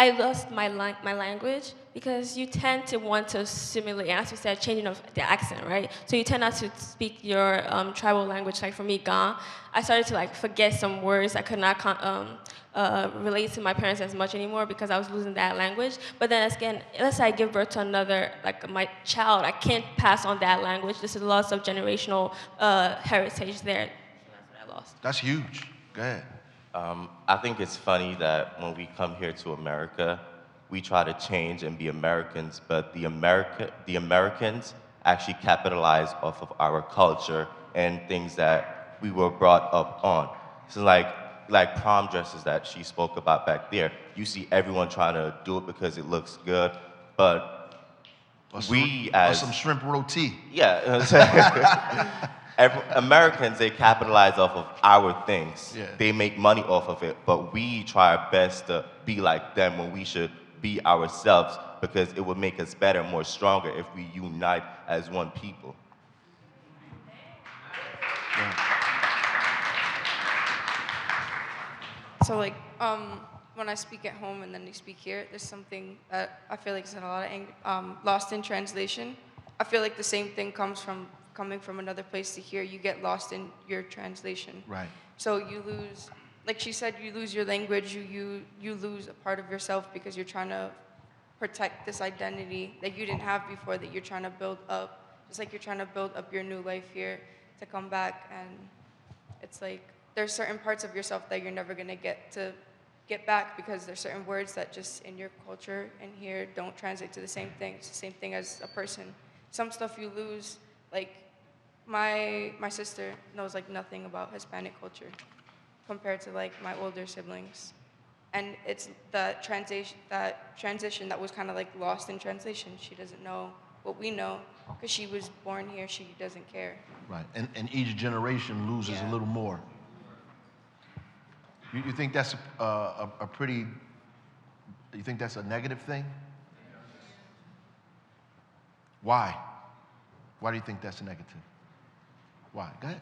I lost my language because you tend to want to simulate, and as you said, changing of the accent, right? So you tend not to speak your tribal language. Like for me, Ga, I started to like forget some words. I could not relate to my parents as much anymore because I was losing that language. But then again, let's say I give birth to another, like my child, I can't pass on that language. This is loss of generational heritage there. That's what I lost. That's huge. Go ahead. I think it's funny that when we come here to America, we try to change and be Americans, but the Americans actually capitalize off of our culture and things that we were brought up on. So like prom dresses that she spoke about back there, you see everyone trying to do it because it looks good, but Or as some shrimp roti. yeah. Americans, they capitalize off of our things. Yeah. They make money off of it, but we try our best to be like them when we should be ourselves because it would make us better, more stronger if we unite as one people. So like, when I speak at home and then you speak here, there's something that I feel like is in a lot of lost in translation. I feel like the same thing coming from another place to here. You get lost in your translation. Right. So you lose, like she said, you lose your language. You lose a part of yourself because you're trying to protect this identity that you didn't have before, that you're trying to build up. Just like you're trying to build up your new life here to come back, and it's like there's certain parts of yourself that you're never gonna get back because there's certain words that just in your culture and here don't translate to the same thing. It's the same thing as a person. Some stuff you lose, like my sister knows like nothing about Hispanic culture compared to like my older siblings. And it's that transition that was kind of like lost in translation. She doesn't know what we know because she was born here. She doesn't care. Right. And each generation loses a little more. You think that's a pretty, you think that's a negative thing? Why? Why do you think that's a negative? Why? Go ahead.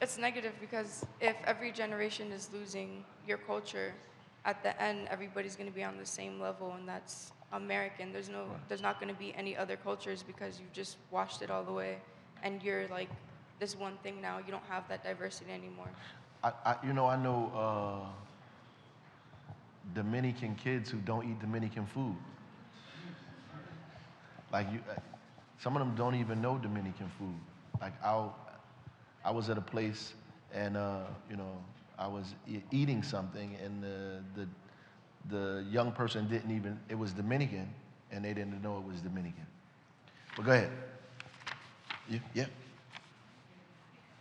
It's negative because if every generation is losing your culture, at the end everybody's going to be on the same level, and that's American. There's not going to be any other cultures because you just washed it all the way, and you're like this one thing now. You don't have that diversity anymore. I know Dominican kids who don't eat Dominican food. Like some of them don't even know Dominican food. Like I was at a place and I was eating something and the young person didn't even, it was Dominican and they didn't know it was Dominican. But go ahead. Yeah.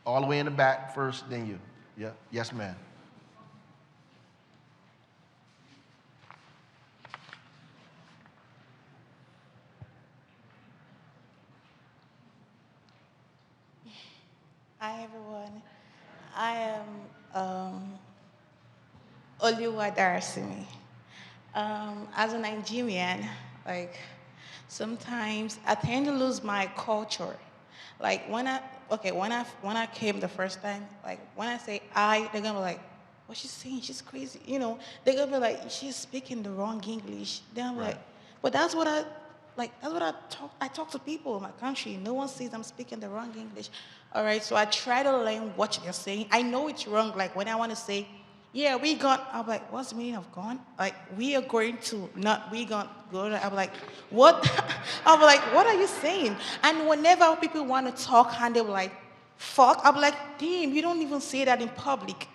All the way in the back first, then you. Yeah. Yes, ma'am. Hi, everyone. I am Oluwadarasimi. As a Nigerian, like, sometimes I tend to lose my culture. Like, when I came the first time, like, when I say they're gonna be like, what's she saying? She's crazy. They're gonna be like, she's speaking the wrong English. Then I'm like, but that's what I talk to people in my country. No one says I'm speaking the wrong English. All right, so I try to learn what they're saying. I know it's wrong. Like when I want to say, yeah, we gone. I'm like, what's the meaning of gone? Like we are going to, not we gone. Go. I'm like, what? I'm like, what are you saying? And whenever people want to talk and they're like, fuck, I'm like, damn, you don't even say that in public.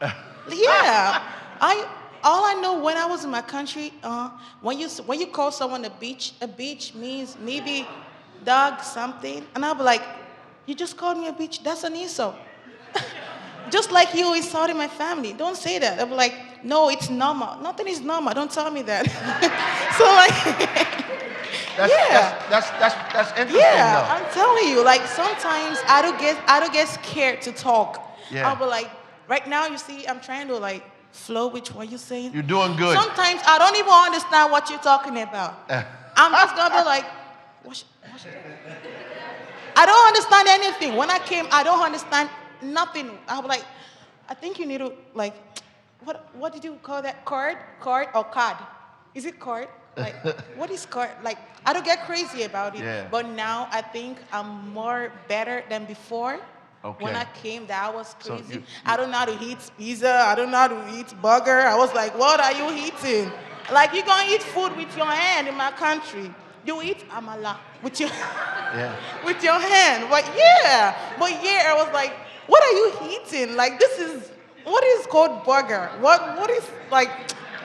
Yeah, all I know when I was in my country, when you call someone a bitch means maybe dog something, and I'll be like, you just called me a bitch. That's an insult. Just like you insulting my family. Don't say that. I'll be like, no, it's normal. Nothing is normal. Don't tell me that. So like, That's interesting. yeah, though. I'm telling you. Like sometimes I don't get scared to talk. Yeah. I'll be like, right now you see, I'm trying to like flow with what you're saying. You're doing good. Sometimes I don't even understand what you're talking about. I'm just gonna be like, what's I don't understand anything. When I came, I don't understand nothing. I was like, I think you need to like, what did you call that? Card or card? Is it card? Like, what is card? Like, I don't get crazy about it. Yeah. But now I think I'm more better than before. Okay. When I came, that was So crazy. you- I don't know how to eat pizza. I don't know how to eat burger. I was like, what are you eating? Like, you gonna eat food with your hand in my country. You eat amala with your Yeah. with your hand. But yeah, I was like, what are you eating? Like, this is what is called burger? What is like?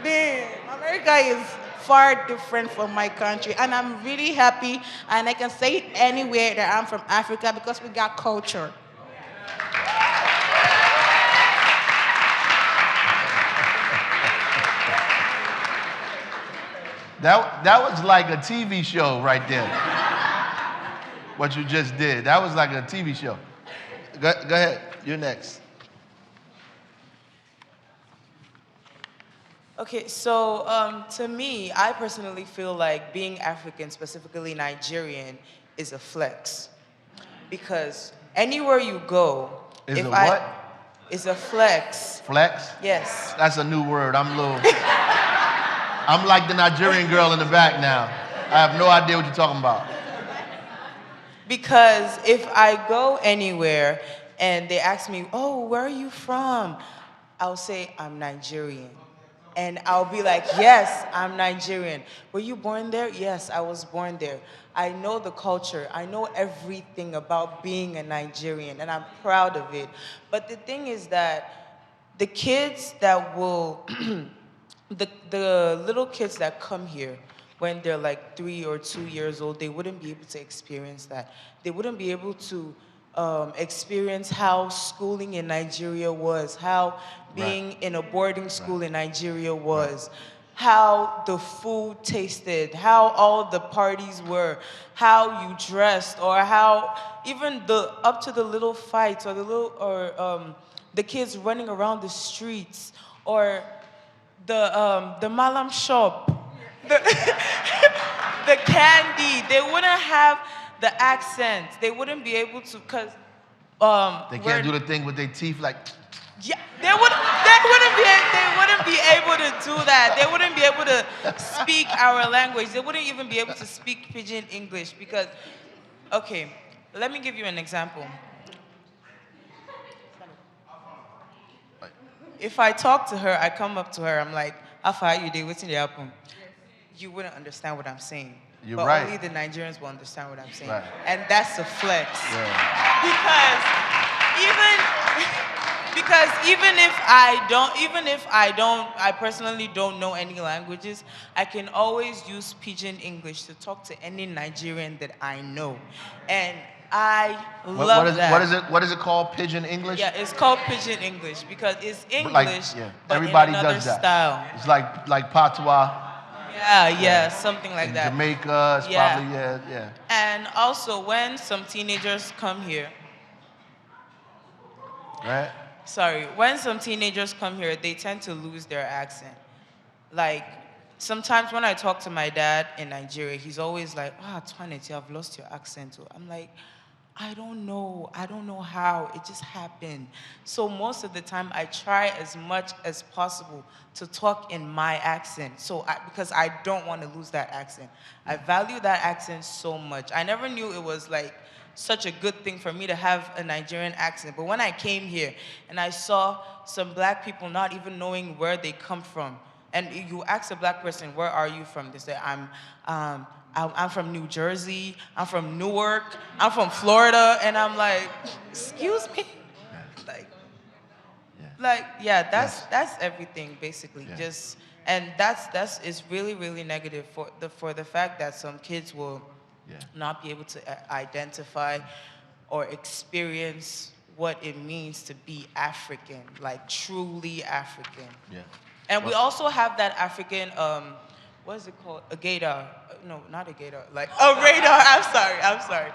Damn, America is far different from my country, and I'm really happy. And I can say it anywhere that I'm from Africa because we got culture. That was like a TV show right there. What you just did. That was like a TV show. Go ahead. You're next. Okay, so to me, I personally feel like being African, specifically Nigerian, is a flex. Because anywhere you go, Is a what? Is a flex. Flex? Yes. That's a new word. I'm like the Nigerian girl in the back now. I have no idea what you're talking about. Because if I go anywhere and they ask me, oh, where are you from? I'll say, I'm Nigerian. And I'll be like, yes, I'm Nigerian. Were you born there? Yes, I was born there. I know the culture. I know everything about being a Nigerian, and I'm proud of it. But the thing is that the kids that will, the little kids that come here, when they're like 3 or 2 years old, they wouldn't be able to experience that. They wouldn't be able to experience how schooling in Nigeria was, how being in a boarding school in Nigeria was, how the food tasted, how all the parties were, how you dressed, or how even up to the little fights or the kids running around the streets, or the malam shop, the candy. They wouldn't have the accent. They wouldn't be able to, because They can't do the thing with their teeth like. yeah, they wouldn't be able to do that. They wouldn't be able to speak our language. They wouldn't even be able to speak pidgin English because, okay, let me give you an example. If I talk to her, I come up to her, I'm like, how far are you there? What's in the happen? You wouldn't understand what I'm saying. You're but right. only the Nigerians will understand what I'm saying. Right. And that's a flex. Yeah. Because even if I personally don't know any languages, I can always use pidgin English to talk to any Nigerian that I know. And I love that. What is it called? Pidgin English? Yeah, it's called pidgin English because it's English, but everybody in another does that. style. It's like patois. Yeah, something like in that. Jamaica, it's probably, yeah. And also, when some teenagers come here, Right? when some teenagers come here, they tend to lose their accent. Like, sometimes when I talk to my dad in Nigeria, he's always like, Twanet, you have lost your accent. I'm like, I don't know how, it just happened. So most of the time, I try as much as possible to talk in my accent, because I don't want to lose that accent. I value that accent so much. I never knew it was like such a good thing for me to have a Nigerian accent, but when I came here and I saw some black people not even knowing where they come from, and you ask a black person, where are you from? They say, I'm from New Jersey, I'm from Newark, I'm from Florida, and I'm like, excuse me? That's everything basically. And that's is really, really negative for the fact that some kids will not be able to identify or experience what it means to be African, like truly African. Yeah. And we also have that African, what is it called? A gator. No, not a gator. Like a radar. I'm sorry.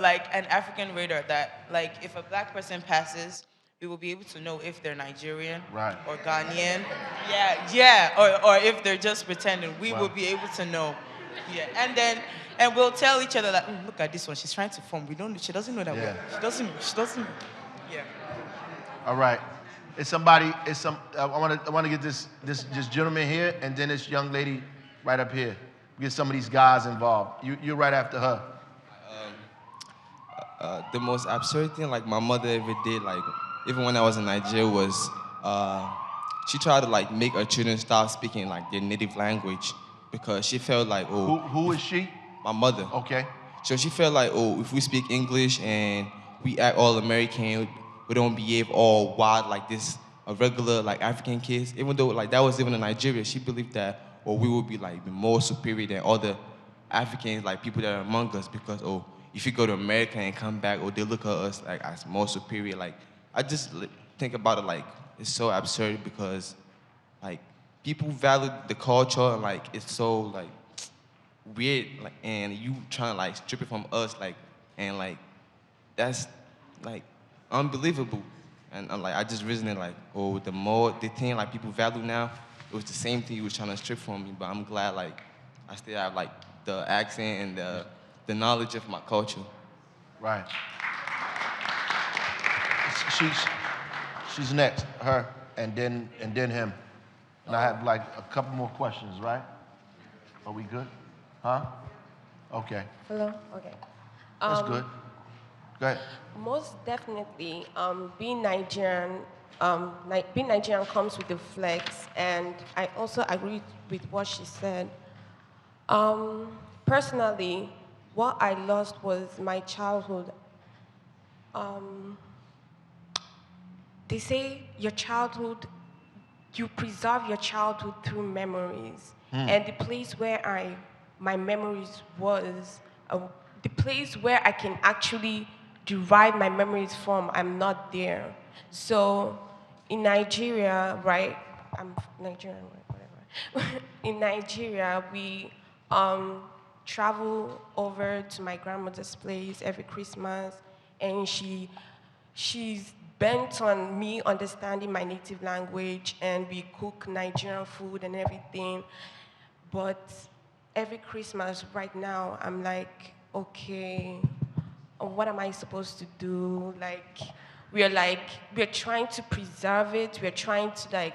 Like an African radar that, like, if a black person passes, we will be able to know if they're Nigerian or Ghanaian. Or if they're just pretending. We will be able to know. Yeah. And we'll tell each other that, look at this one. She's trying to form. She doesn't know that. She doesn't. Yeah. All right. It's somebody. It's some. I want to get this gentleman here, and then this young lady right up here. Get some of these guys involved. You're right after her. The most absurd thing like my mother ever did, like even when I was in Nigeria, was she tried to like make her children stop speaking like their native language because she felt like, oh, who is she? My mother. Okay. So she felt like, oh, if we speak English and we act all American, we don't behave all wild like this, a regular like African kids. Even though like that was even in Nigeria, she believed that, or we would be like more superior than other Africans, like people that are among us, because if you go to America and come back, they look at us like as more superior. Like I just think about it like it's so absurd because like people value the culture and like it's so like weird, like, and you trying to like strip it from us, like, and like that's like unbelievable. And like I just resonate like, the thing like people value now, it was the same thing you was trying to strip from me. But I'm glad like I still have like the accent and the knowledge of my culture. Right. She's next, her, and then him. And I have like a couple more questions, right? Are we good? Huh? Okay. Hello? Okay. That's good. Go ahead. Most definitely, being Nigerian, being Nigerian comes with the flex, and I also agree with what she said. Personally, what I lost was my childhood. They say your childhood, you preserve your childhood through memories. And the place where my memories was, the place where I can actually derive my memories from, I'm not there. So in Nigeria, right, I'm Nigerian, whatever. In Nigeria, we travel over to my grandmother's place every Christmas, and she's bent on me understanding my native language, and we cook Nigerian food and everything. But every Christmas right now, I'm like, okay, what am I supposed to do? We're trying to preserve it. We're trying to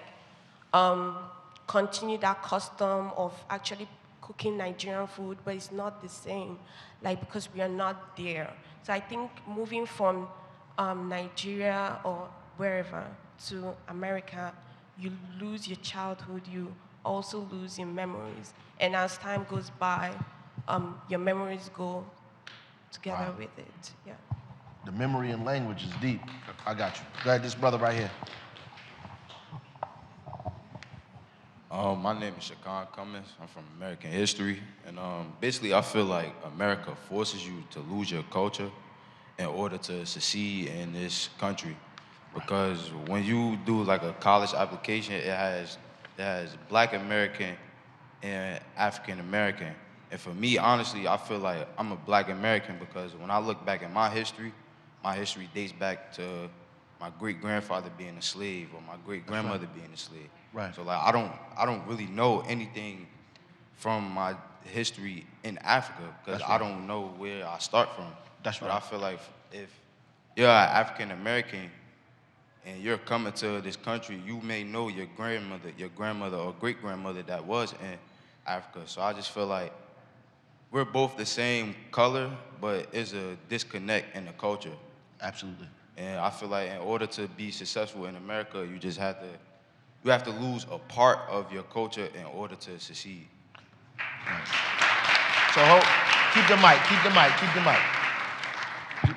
continue that custom of actually cooking Nigerian food, but it's not the same, because we are not there. So I think moving from Nigeria or wherever to America, you lose your childhood, you also lose your memories. And as time goes by, your memories go together with it. Yeah. The memory and language is deep. I got you. Go ahead, this brother right here. My name is Shakan Cummins. I'm from American history. And basically, I feel like America forces you to lose your culture in order to succeed in this country. Because when you do like a college application, it has Black American and African American. And for me, honestly, I feel like I'm a Black American because when I look back at my history dates back to my great-grandfather being a slave or my great-grandmother being a slave. Right. So like I don't really know anything from my history in Africa because I don't know where I start from. That's But right. I feel like if you're an African American and you're coming to this country, you may know your grandmother or great-grandmother that was in Africa. So I just feel like we're both the same color, but it's a disconnect in the culture. Absolutely. And I feel like in order to be successful in America, you have to lose a part of your culture in order to succeed. So keep the mic.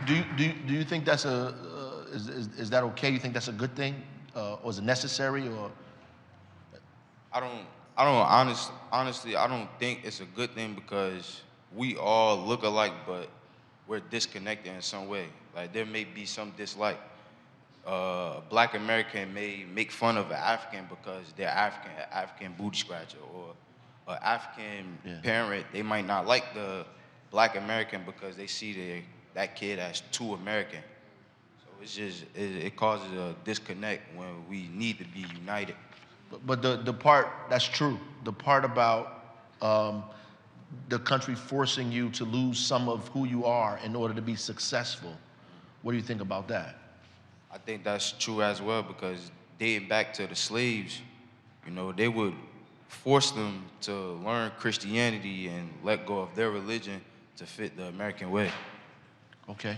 Do you think that's is that okay? You think that's a good thing, or is it necessary, or? Honestly, I don't think it's a good thing because we all look alike, but we're disconnected in some way. Like there may be some dislike. A Black American may make fun of an African because they're African booty scratcher, or an African parent, they might not like the Black American because they see that kid as too American. So it's just, it causes a disconnect when we need to be united. But the part, that's true, the part about the country forcing you to lose some of who you are in order to be successful, what do you think about that? I think that's true as well because dating back to the slaves, they would force them to learn Christianity and let go of their religion to fit the American way. Okay.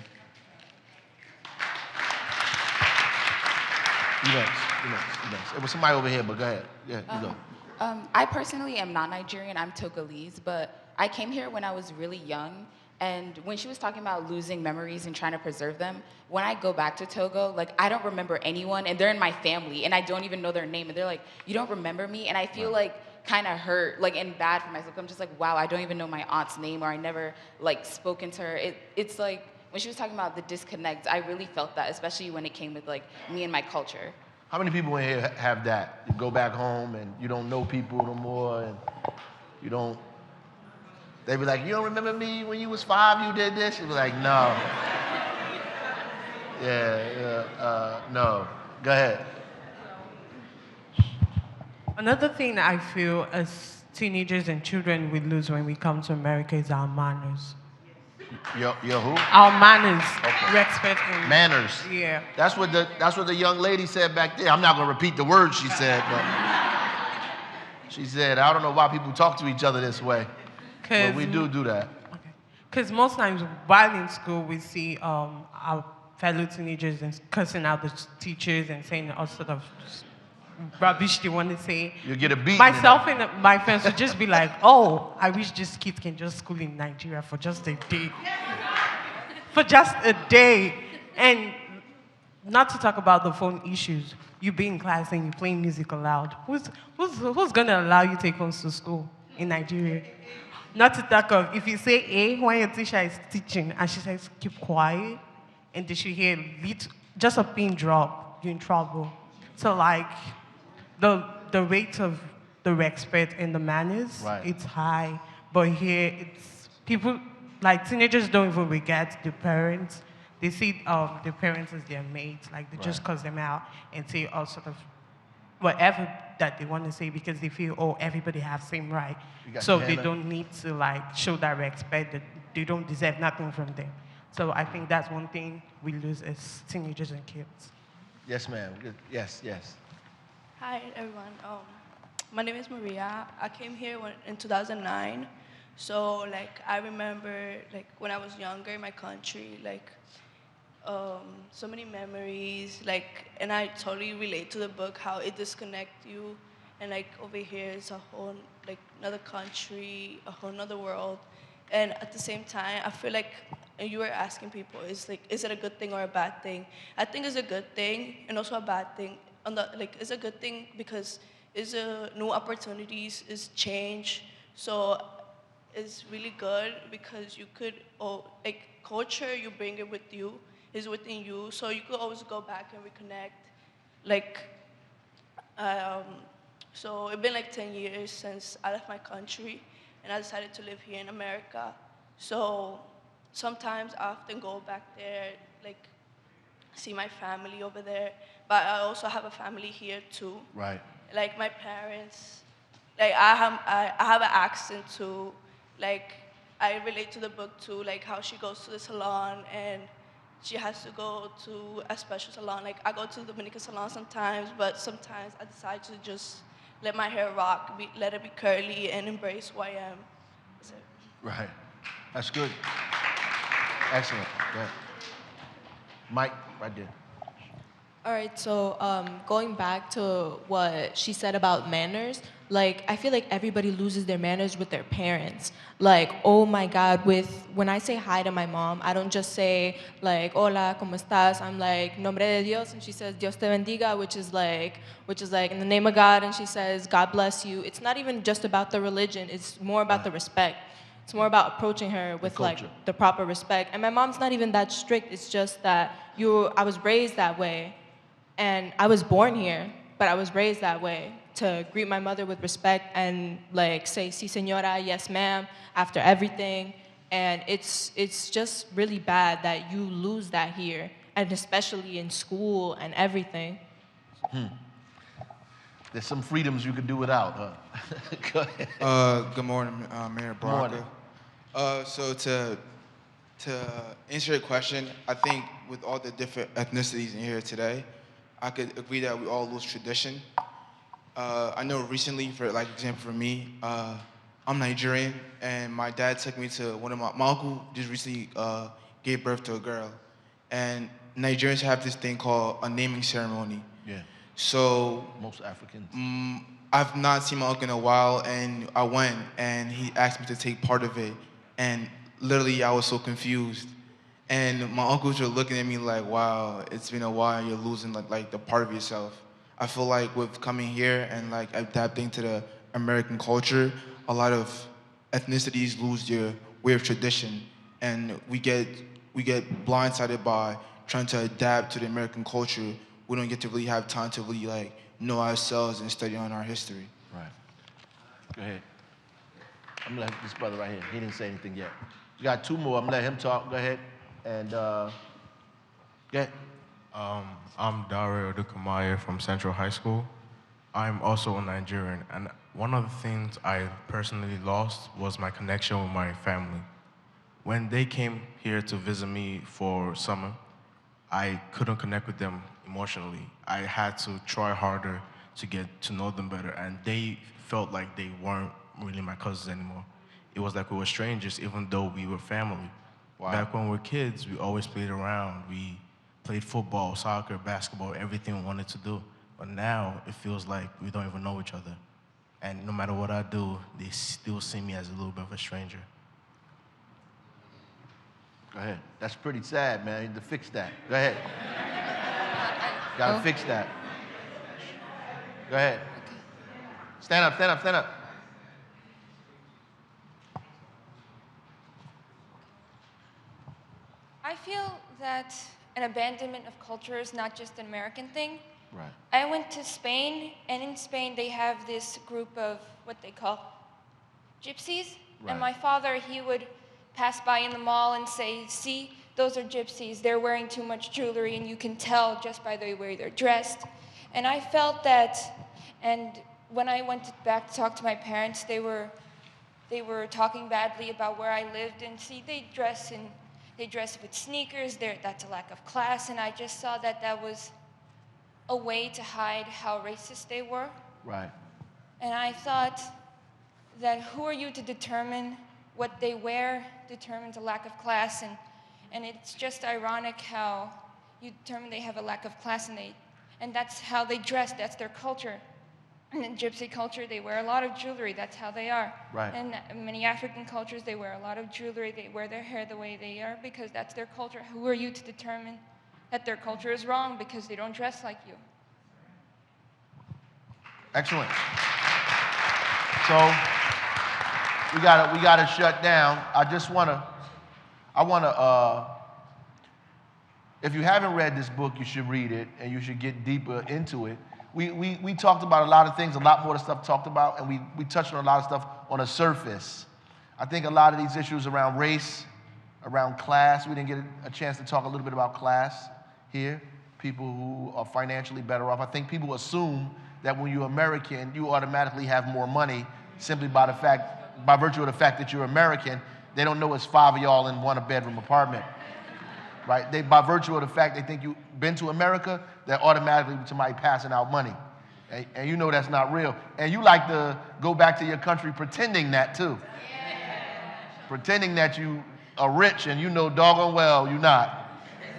You next. It was somebody over here, but go ahead. Yeah, you go. I personally am not Nigerian, I'm Togolese, but I came here when I was really young. And when she was talking about losing memories and trying to preserve them, when I go back to Togo, like, I don't remember anyone, and they're in my family, and I don't even know their name, and they're like, you don't remember me? And I feel like kind of hurt, like, and bad for myself. I'm just like, wow, I don't even know my aunt's name, or I never, like, spoken to her. It's like, when she was talking about the disconnect, I really felt that, especially when it came with, like, me and my culture. How many people in here have that? You go back home and you don't know people no more, and you don't. They be like, you don't remember me when you was 5, you did this? You be like, no. No. Go ahead. Another thing I feel as teenagers and children we lose when we come to America is our manners. Your who? Our manners. Okay. Respect. And, Manners. Yeah. That's what the young lady said back there. I'm not gonna repeat the words she said, but she said, I don't know why people talk to each other this way. But we do that. Because most times while in school, we see our fellow teenagers and cursing out the teachers and saying all sort of rubbish they want to say. You get a beat. Myself and my friends would just be like, oh, I wish this kid can just school in Nigeria for just a day. For just a day. And not to talk about the phone issues. You be in class and you playing music aloud. Who's gonna allow you to take phones to school in Nigeria? Not to talk of, if you say A when your teacher is teaching and she says, keep quiet, and they should hear just a pin drop, you're in trouble. So like, the rate of the respect and the manners, it's high. But here, it's people, like teenagers don't even regard the parents. They see the parents as their mates, like they just cuss them out and say all sort of whatever that they want to say because they feel, oh, everybody has same right. So they don't need to like show that respect, that they don't deserve nothing from them. So I think that's one thing we lose as teenagers and kids. Yes, ma'am. Yes. Hi, everyone. My name is Maria. I came here in 2009. So, like, I remember, like, when I was younger in my country, like, so many memories, like, and I totally relate to the book, how it disconnects you, and like over here it's a whole, like, another country, a whole another world, and at the same time, I feel like, and you were asking people, is it a good thing or a bad thing? I think it's a good thing, and also a bad thing. It's a good thing because it's new opportunities, it's change, so it's really good because you could, like, culture, you bring it with you, is within you, so you could always go back and reconnect. Like, so it's been like 10 years since I left my country, and I decided to live here in America. So sometimes I often go back there, like, see my family over there, but I also have a family here too. Right. Like my parents, like I have an accent too. Like I relate to the book too, like how she goes to the salon and she has to go to a special salon. Like I go to the Dominican salon sometimes, but sometimes I decide to just let my hair rock, let it be curly, and embrace who I am. So. Right. That's good. Excellent. Good. Mike, right there. All right, so going back to what she said about manners, like, I feel like everybody loses their manners with their parents. Like, oh my God, when I say hi to my mom, I don't just say, like, hola, ¿cómo estás? I'm like, nombre de Dios, and she says, Dios te bendiga, which is like, in the name of God, and she says, God bless you. It's not even just about the religion, it's more about the respect. It's more about approaching her with, like, the proper respect. And my mom's not even that strict, it's just that I was raised that way. And I was born here, but I was raised that way, to greet my mother with respect and, like, say, si señora, yes ma'am, after everything. And it's just really bad that you lose that here, and especially in school and everything. There's some freedoms you could do without, huh? Go ahead. Good morning, Mayor Good morning. Blanca. So to answer your question, I think with all the different ethnicities in here today, I could agree that we all lose tradition. I know recently, for like example for me, I'm Nigerian, and my dad took me to one of my uncle just recently gave birth to a girl, and Nigerians have this thing called a naming ceremony. Yeah. So Most Africans. I've not seen my uncle in a while, and I went, and he asked me to take part of it, and literally I was so confused. And my uncles were looking at me like, wow, it's been a while, you're losing like the part of yourself. I feel like with coming here and like adapting to the American culture, a lot of ethnicities lose their way of tradition, and we get blindsided by trying to adapt to the American culture. We don't get to really have time to really like know ourselves and study on our history. Right. Go ahead. I'm gonna let this brother right here. He didn't say anything yet. We got two more. I'm gonna let him talk. Go ahead. And go ahead. I'm Dario Dukamaya from Central High School. I'm also a Nigerian, and one of the things I personally lost was my connection with my family. When they came here to visit me for summer, I couldn't connect with them emotionally. I had to try harder to get to know them better, and they felt like they weren't really my cousins anymore. It was like we were strangers, even though we were family. Wow. Back when we were kids, we always played around. We played football, soccer, basketball, everything we wanted to do. But now it feels like we don't even know each other. And no matter what I do, they still see me as a little bit of a stranger. Go ahead. That's pretty sad, man. You need to fix that. Go ahead. Gotta fix that. Go ahead. Stand up, stand up, stand up. I feel that an abandonment of culture is not just an American thing. Right. I went to Spain, and in Spain they have this group of what they call gypsies. Right. And my father, he would pass by in the mall and say, see, those are gypsies. They're wearing too much jewelry, and you can tell just by the way they're dressed. And I felt that, and when I went back to talk to my parents, they were talking badly about where I lived, and see, they dress with sneakers. That's a lack of class, and I just saw that that was a way to hide how racist they were. Right. And I thought that who are you to determine what they wear determines a lack of class, and it's just ironic how you determine they have a lack of class, and that's how they dress, that's their culture. And in gypsy culture, they wear a lot of jewelry, that's how they are. Right. And in many African cultures, they wear a lot of jewelry, they wear their hair the way they are because that's their culture. Who are you to determine that their culture is wrong because they don't dress like you? Excellent. So we gotta shut down. If you haven't read this book, you should read it, and you should get deeper into it. We talked about a lot of things, a lot more of the stuff talked about, and we touched on a lot of stuff on the surface. I think a lot of these issues around race, around class, we didn't get a chance to talk a little bit about class here, people who are financially better off. I think people assume that when you're American, you automatically have more money simply by virtue of the fact that you're American. They don't know it's 5 of y'all in one bedroom apartment. Right? By virtue of the fact they think you've been to America, they're automatically somebody passing out money. And you know that's not real. And you like to go back to your country pretending that too. Pretending that you are rich and you know doggone well you're not.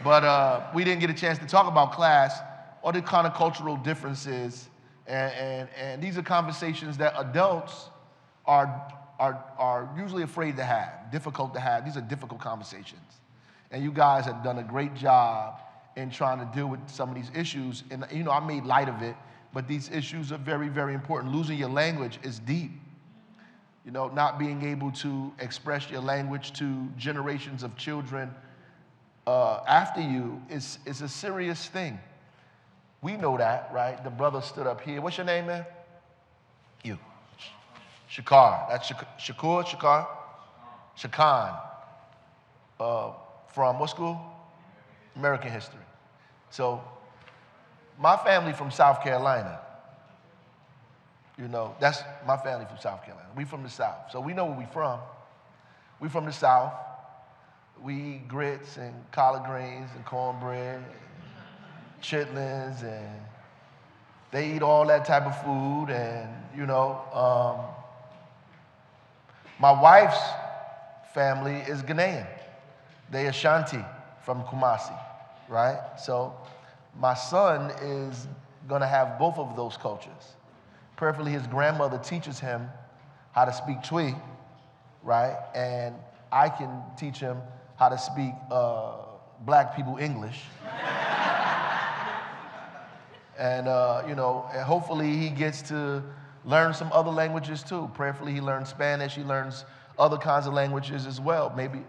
But we didn't get a chance to talk about class or the kind of cultural differences. And these are conversations that adults are usually afraid to have, difficult to have. These are difficult conversations. And you guys have done a great job in trying to deal with some of these issues. And, I made light of it, but these issues are very, very important. Losing your language is deep. Not being able to express your language to generations of children after you is a serious thing. We know that, right? The brother stood up here. What's your name, man? You. Shakar. That's Shakar? Shakan. From what school? American history. So, my family from South Carolina. That's my family from South Carolina. We from the South. So we know where we from. We from the South. We eat grits and collard greens and cornbread, and chitlins, and they eat all that type of food. And, my wife's family is Ghanaian. They Ashanti from Kumasi, right? So my son is gonna have both of those cultures. Perfectly, his grandmother teaches him how to speak Twi, right? And I can teach him how to speak black people English. And, and hopefully he gets to learn some other languages too. Prayerfully, he learns Spanish, he learns other kinds of languages as well. Maybe,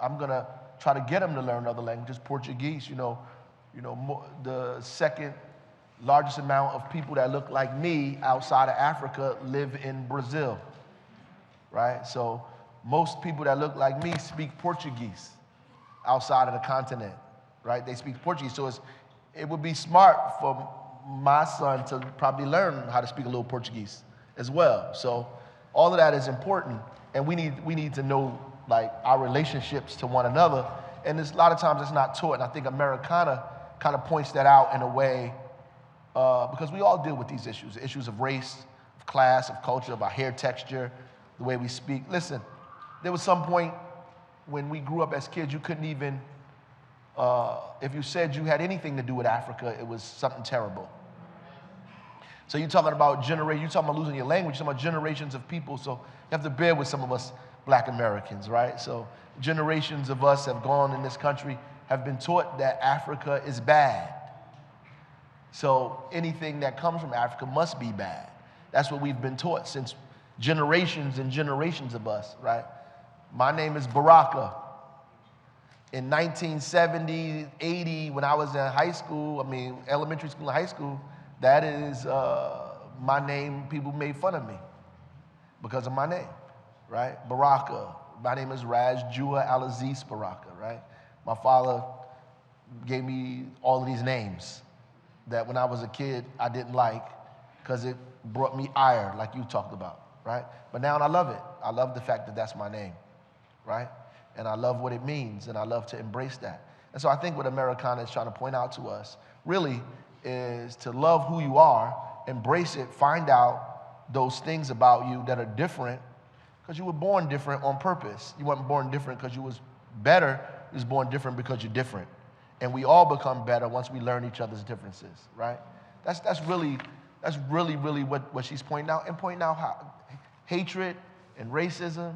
I'm gonna try to get him to learn other languages. Portuguese, the second largest amount of people that look like me outside of Africa live in Brazil, right? So most people that look like me speak Portuguese outside of the continent, right? They speak Portuguese. So it would be smart for my son to probably learn how to speak a little Portuguese as well. So all of that is important, and we need to know like our relationships to one another. And there's a lot of times it's not taught, and I think Americana kind of points that out in a way because we all deal with these issues of race, of class, of culture, of our hair texture, the way we speak. Listen, there was some point when we grew up as kids, you couldn't even, if you said you had anything to do with Africa, it was something terrible. So you're talking about you're talking about losing your language, you're talking about generations of people, so you have to bear with some of us black Americans, right? So generations of us have gone in this country, have been taught that Africa is bad. So anything that comes from Africa must be bad. That's what we've been taught since generations and generations of us, right? My name is Baraka. In 1970, 80, when I was in high school, elementary school and high school, that is my name. People made fun of me because of my name, right? Baraka. My name is Raj Jua Alaziz Baraka, right? My father gave me all of these names that when I was a kid, I didn't like because it brought me ire, like you talked about, right? But now I love it. I love the fact that that's my name, right? And I love what it means, and I love to embrace that. And so I think what Americana is trying to point out to us really is to love who you are, embrace it, find out those things about you that are different because you were born different on purpose. You weren't born different because you was better. You was born different because you're different. And we all become better once we learn each other's differences, right? That's really what she's pointing out, and pointing out how hatred and racism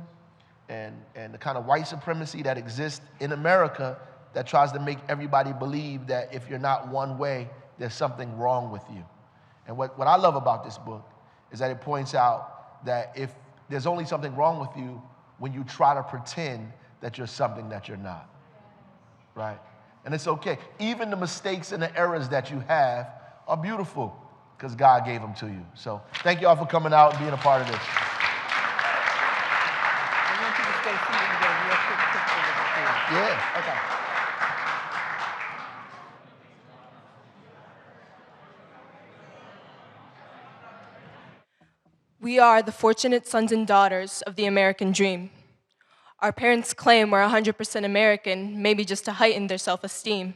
and the kind of white supremacy that exists in America that tries to make everybody believe that if you're not one way, there's something wrong with you. And what I love about this book is that it points out that if there's only something wrong with you when you try to pretend that you're something that you're not, right? And it's okay. Even the mistakes and the errors that you have are beautiful because God gave them to you. So thank you all for coming out and being a part of this. Yeah. Okay. We are the fortunate sons and daughters of the American dream. Our parents claim we're 100% American, maybe just to heighten their self-esteem.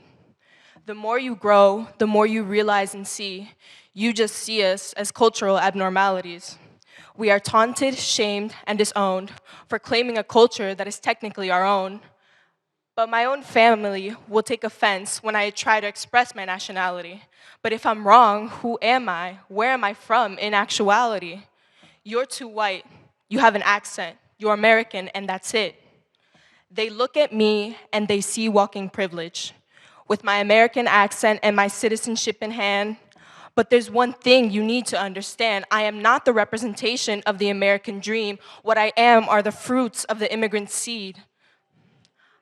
The more you grow, the more you realize and see. You just see us as cultural abnormalities. We are taunted, shamed, and disowned for claiming a culture that is technically our own. But my own family will take offense when I try to express my nationality. But if I'm wrong, who am I? Where am I from in actuality? You're too white. You have an accent. You're American, and that's it. They look at me and they see walking privilege with my American accent and my citizenship in hand. But there's one thing you need to understand. I am not the representation of the American dream. What I am are the fruits of the immigrant seed.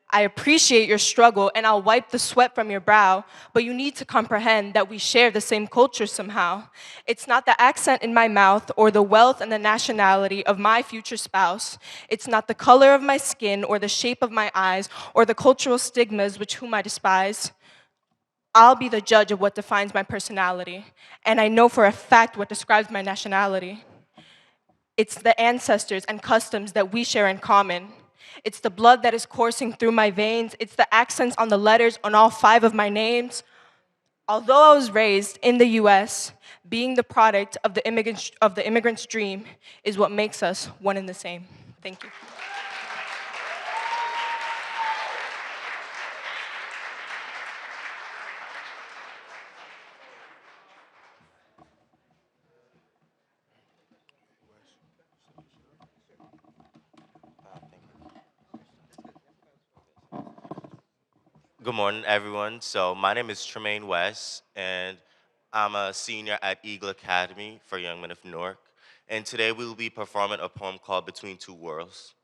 I appreciate your struggle and I'll wipe the sweat from your brow, but you need to comprehend that we share the same culture somehow. It's not the accent in my mouth or the wealth and the nationality of my future spouse. It's not the color of my skin or the shape of my eyes or the cultural stigmas which whom I despise. I'll be the judge of what defines my personality, and I know for a fact what describes my nationality. It's the ancestors and customs that we share in common. It's the blood that is coursing through my veins. It's the accents on the letters on all 5 of my names. Although I was raised in the US, being the product of the immigrant's dream is what makes us one and the same. Thank you. Good morning, everyone. So my name is Tremaine West, and I'm a senior at Eagle Academy for Young Men of Newark. And today we will be performing a poem called Between Two Worlds.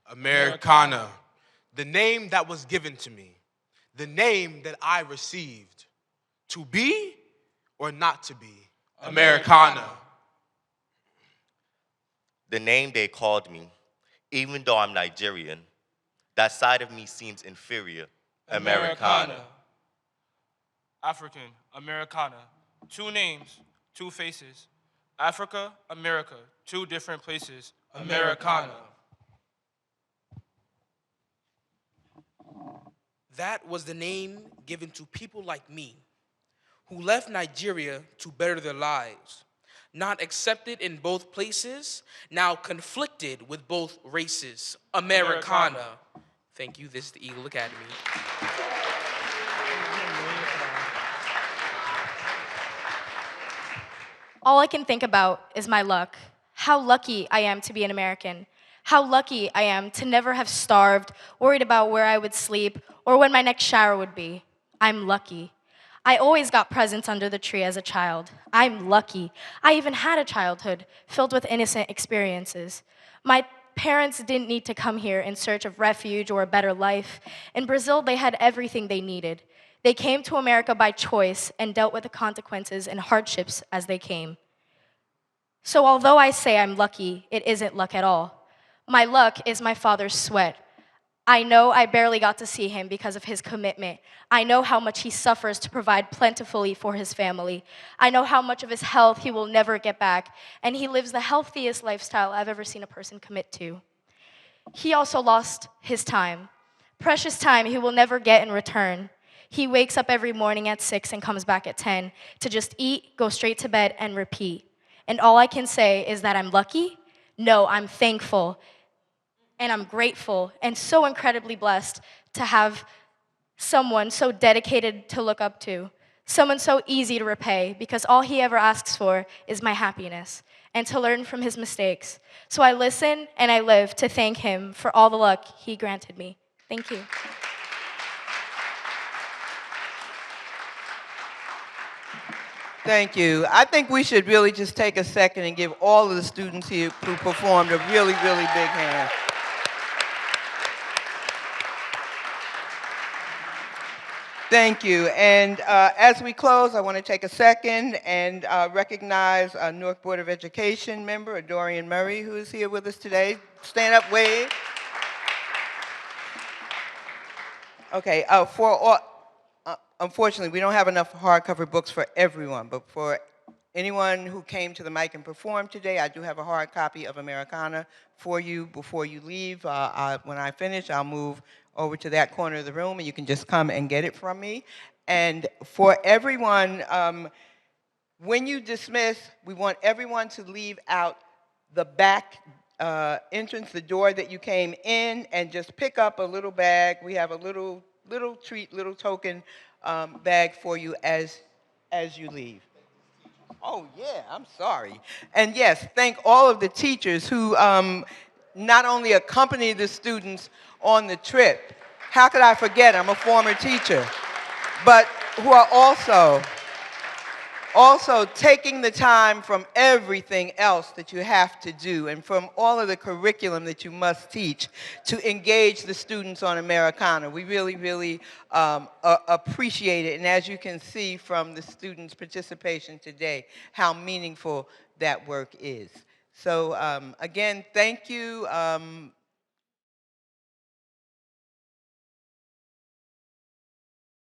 Americana, the name that was given to me, the name that I received. To be or not to be? Americana. The name they called me, even though I'm Nigerian, that side of me seems inferior. Americana. African, Americana. Two names, two faces. Africa, America, two different places. Americana. That was the name given to people like me, who left Nigeria to better their lives, not accepted in both places, now conflicted with both races. Americana. Thank you. This is the Eagle Academy. All I can think about is my luck. How lucky I am to be an American. How lucky I am to never have starved, worried about where I would sleep, or when my next shower would be. I'm lucky. I always got presents under the tree as a child. I'm lucky. I even had a childhood filled with innocent experiences. My parents didn't need to come here in search of refuge or a better life. In Brazil, they had everything they needed. They came to America by choice and dealt with the consequences and hardships as they came. So although I say I'm lucky, it isn't luck at all. My luck is my father's sweat. I know I barely got to see him because of his commitment. I know how much he suffers to provide plentifully for his family. I know how much of his health he will never get back, and he lives the healthiest lifestyle I've ever seen a person commit to. He also lost his time, precious time he will never get in return. He wakes up every morning at 6 and comes back at 10 to just eat, go straight to bed, and repeat. And all I can say is that I'm lucky? No, I'm thankful. And I'm grateful and so incredibly blessed to have someone so dedicated to look up to, someone so easy to repay, because all he ever asks for is my happiness and to learn from his mistakes. So I listen and I live to thank him for all the luck he granted me. Thank you. Thank you. I think we should really just take a second and give all of the students here who performed a really, really big hand. Thank you. And as we close, I want to take a second and recognize our Newark Board of Education member, Dorian Murray, who is here with us today. Stand up, wave. Okay, unfortunately, we don't have enough hardcover books for everyone, but for anyone who came to the mic and performed today, I do have a hard copy of Americana for you before you leave. When I finish, I'll move over to that corner of the room, and you can just come and get it from me. And for everyone, when you dismiss, we want everyone to leave out the back entrance, the door that you came in, and just pick up a little bag. We have a little treat, little token bag for you as you leave. Oh yeah, I'm sorry. And yes, thank all of the teachers who not only accompanied the students on the trip. How could I forget? I'm a former teacher. But who are also taking the time from everything else that you have to do and from all of the curriculum that you must teach to engage the students on Americana. We really, really appreciate it. And as you can see from the students' participation today, how meaningful that work is. So again, thank you.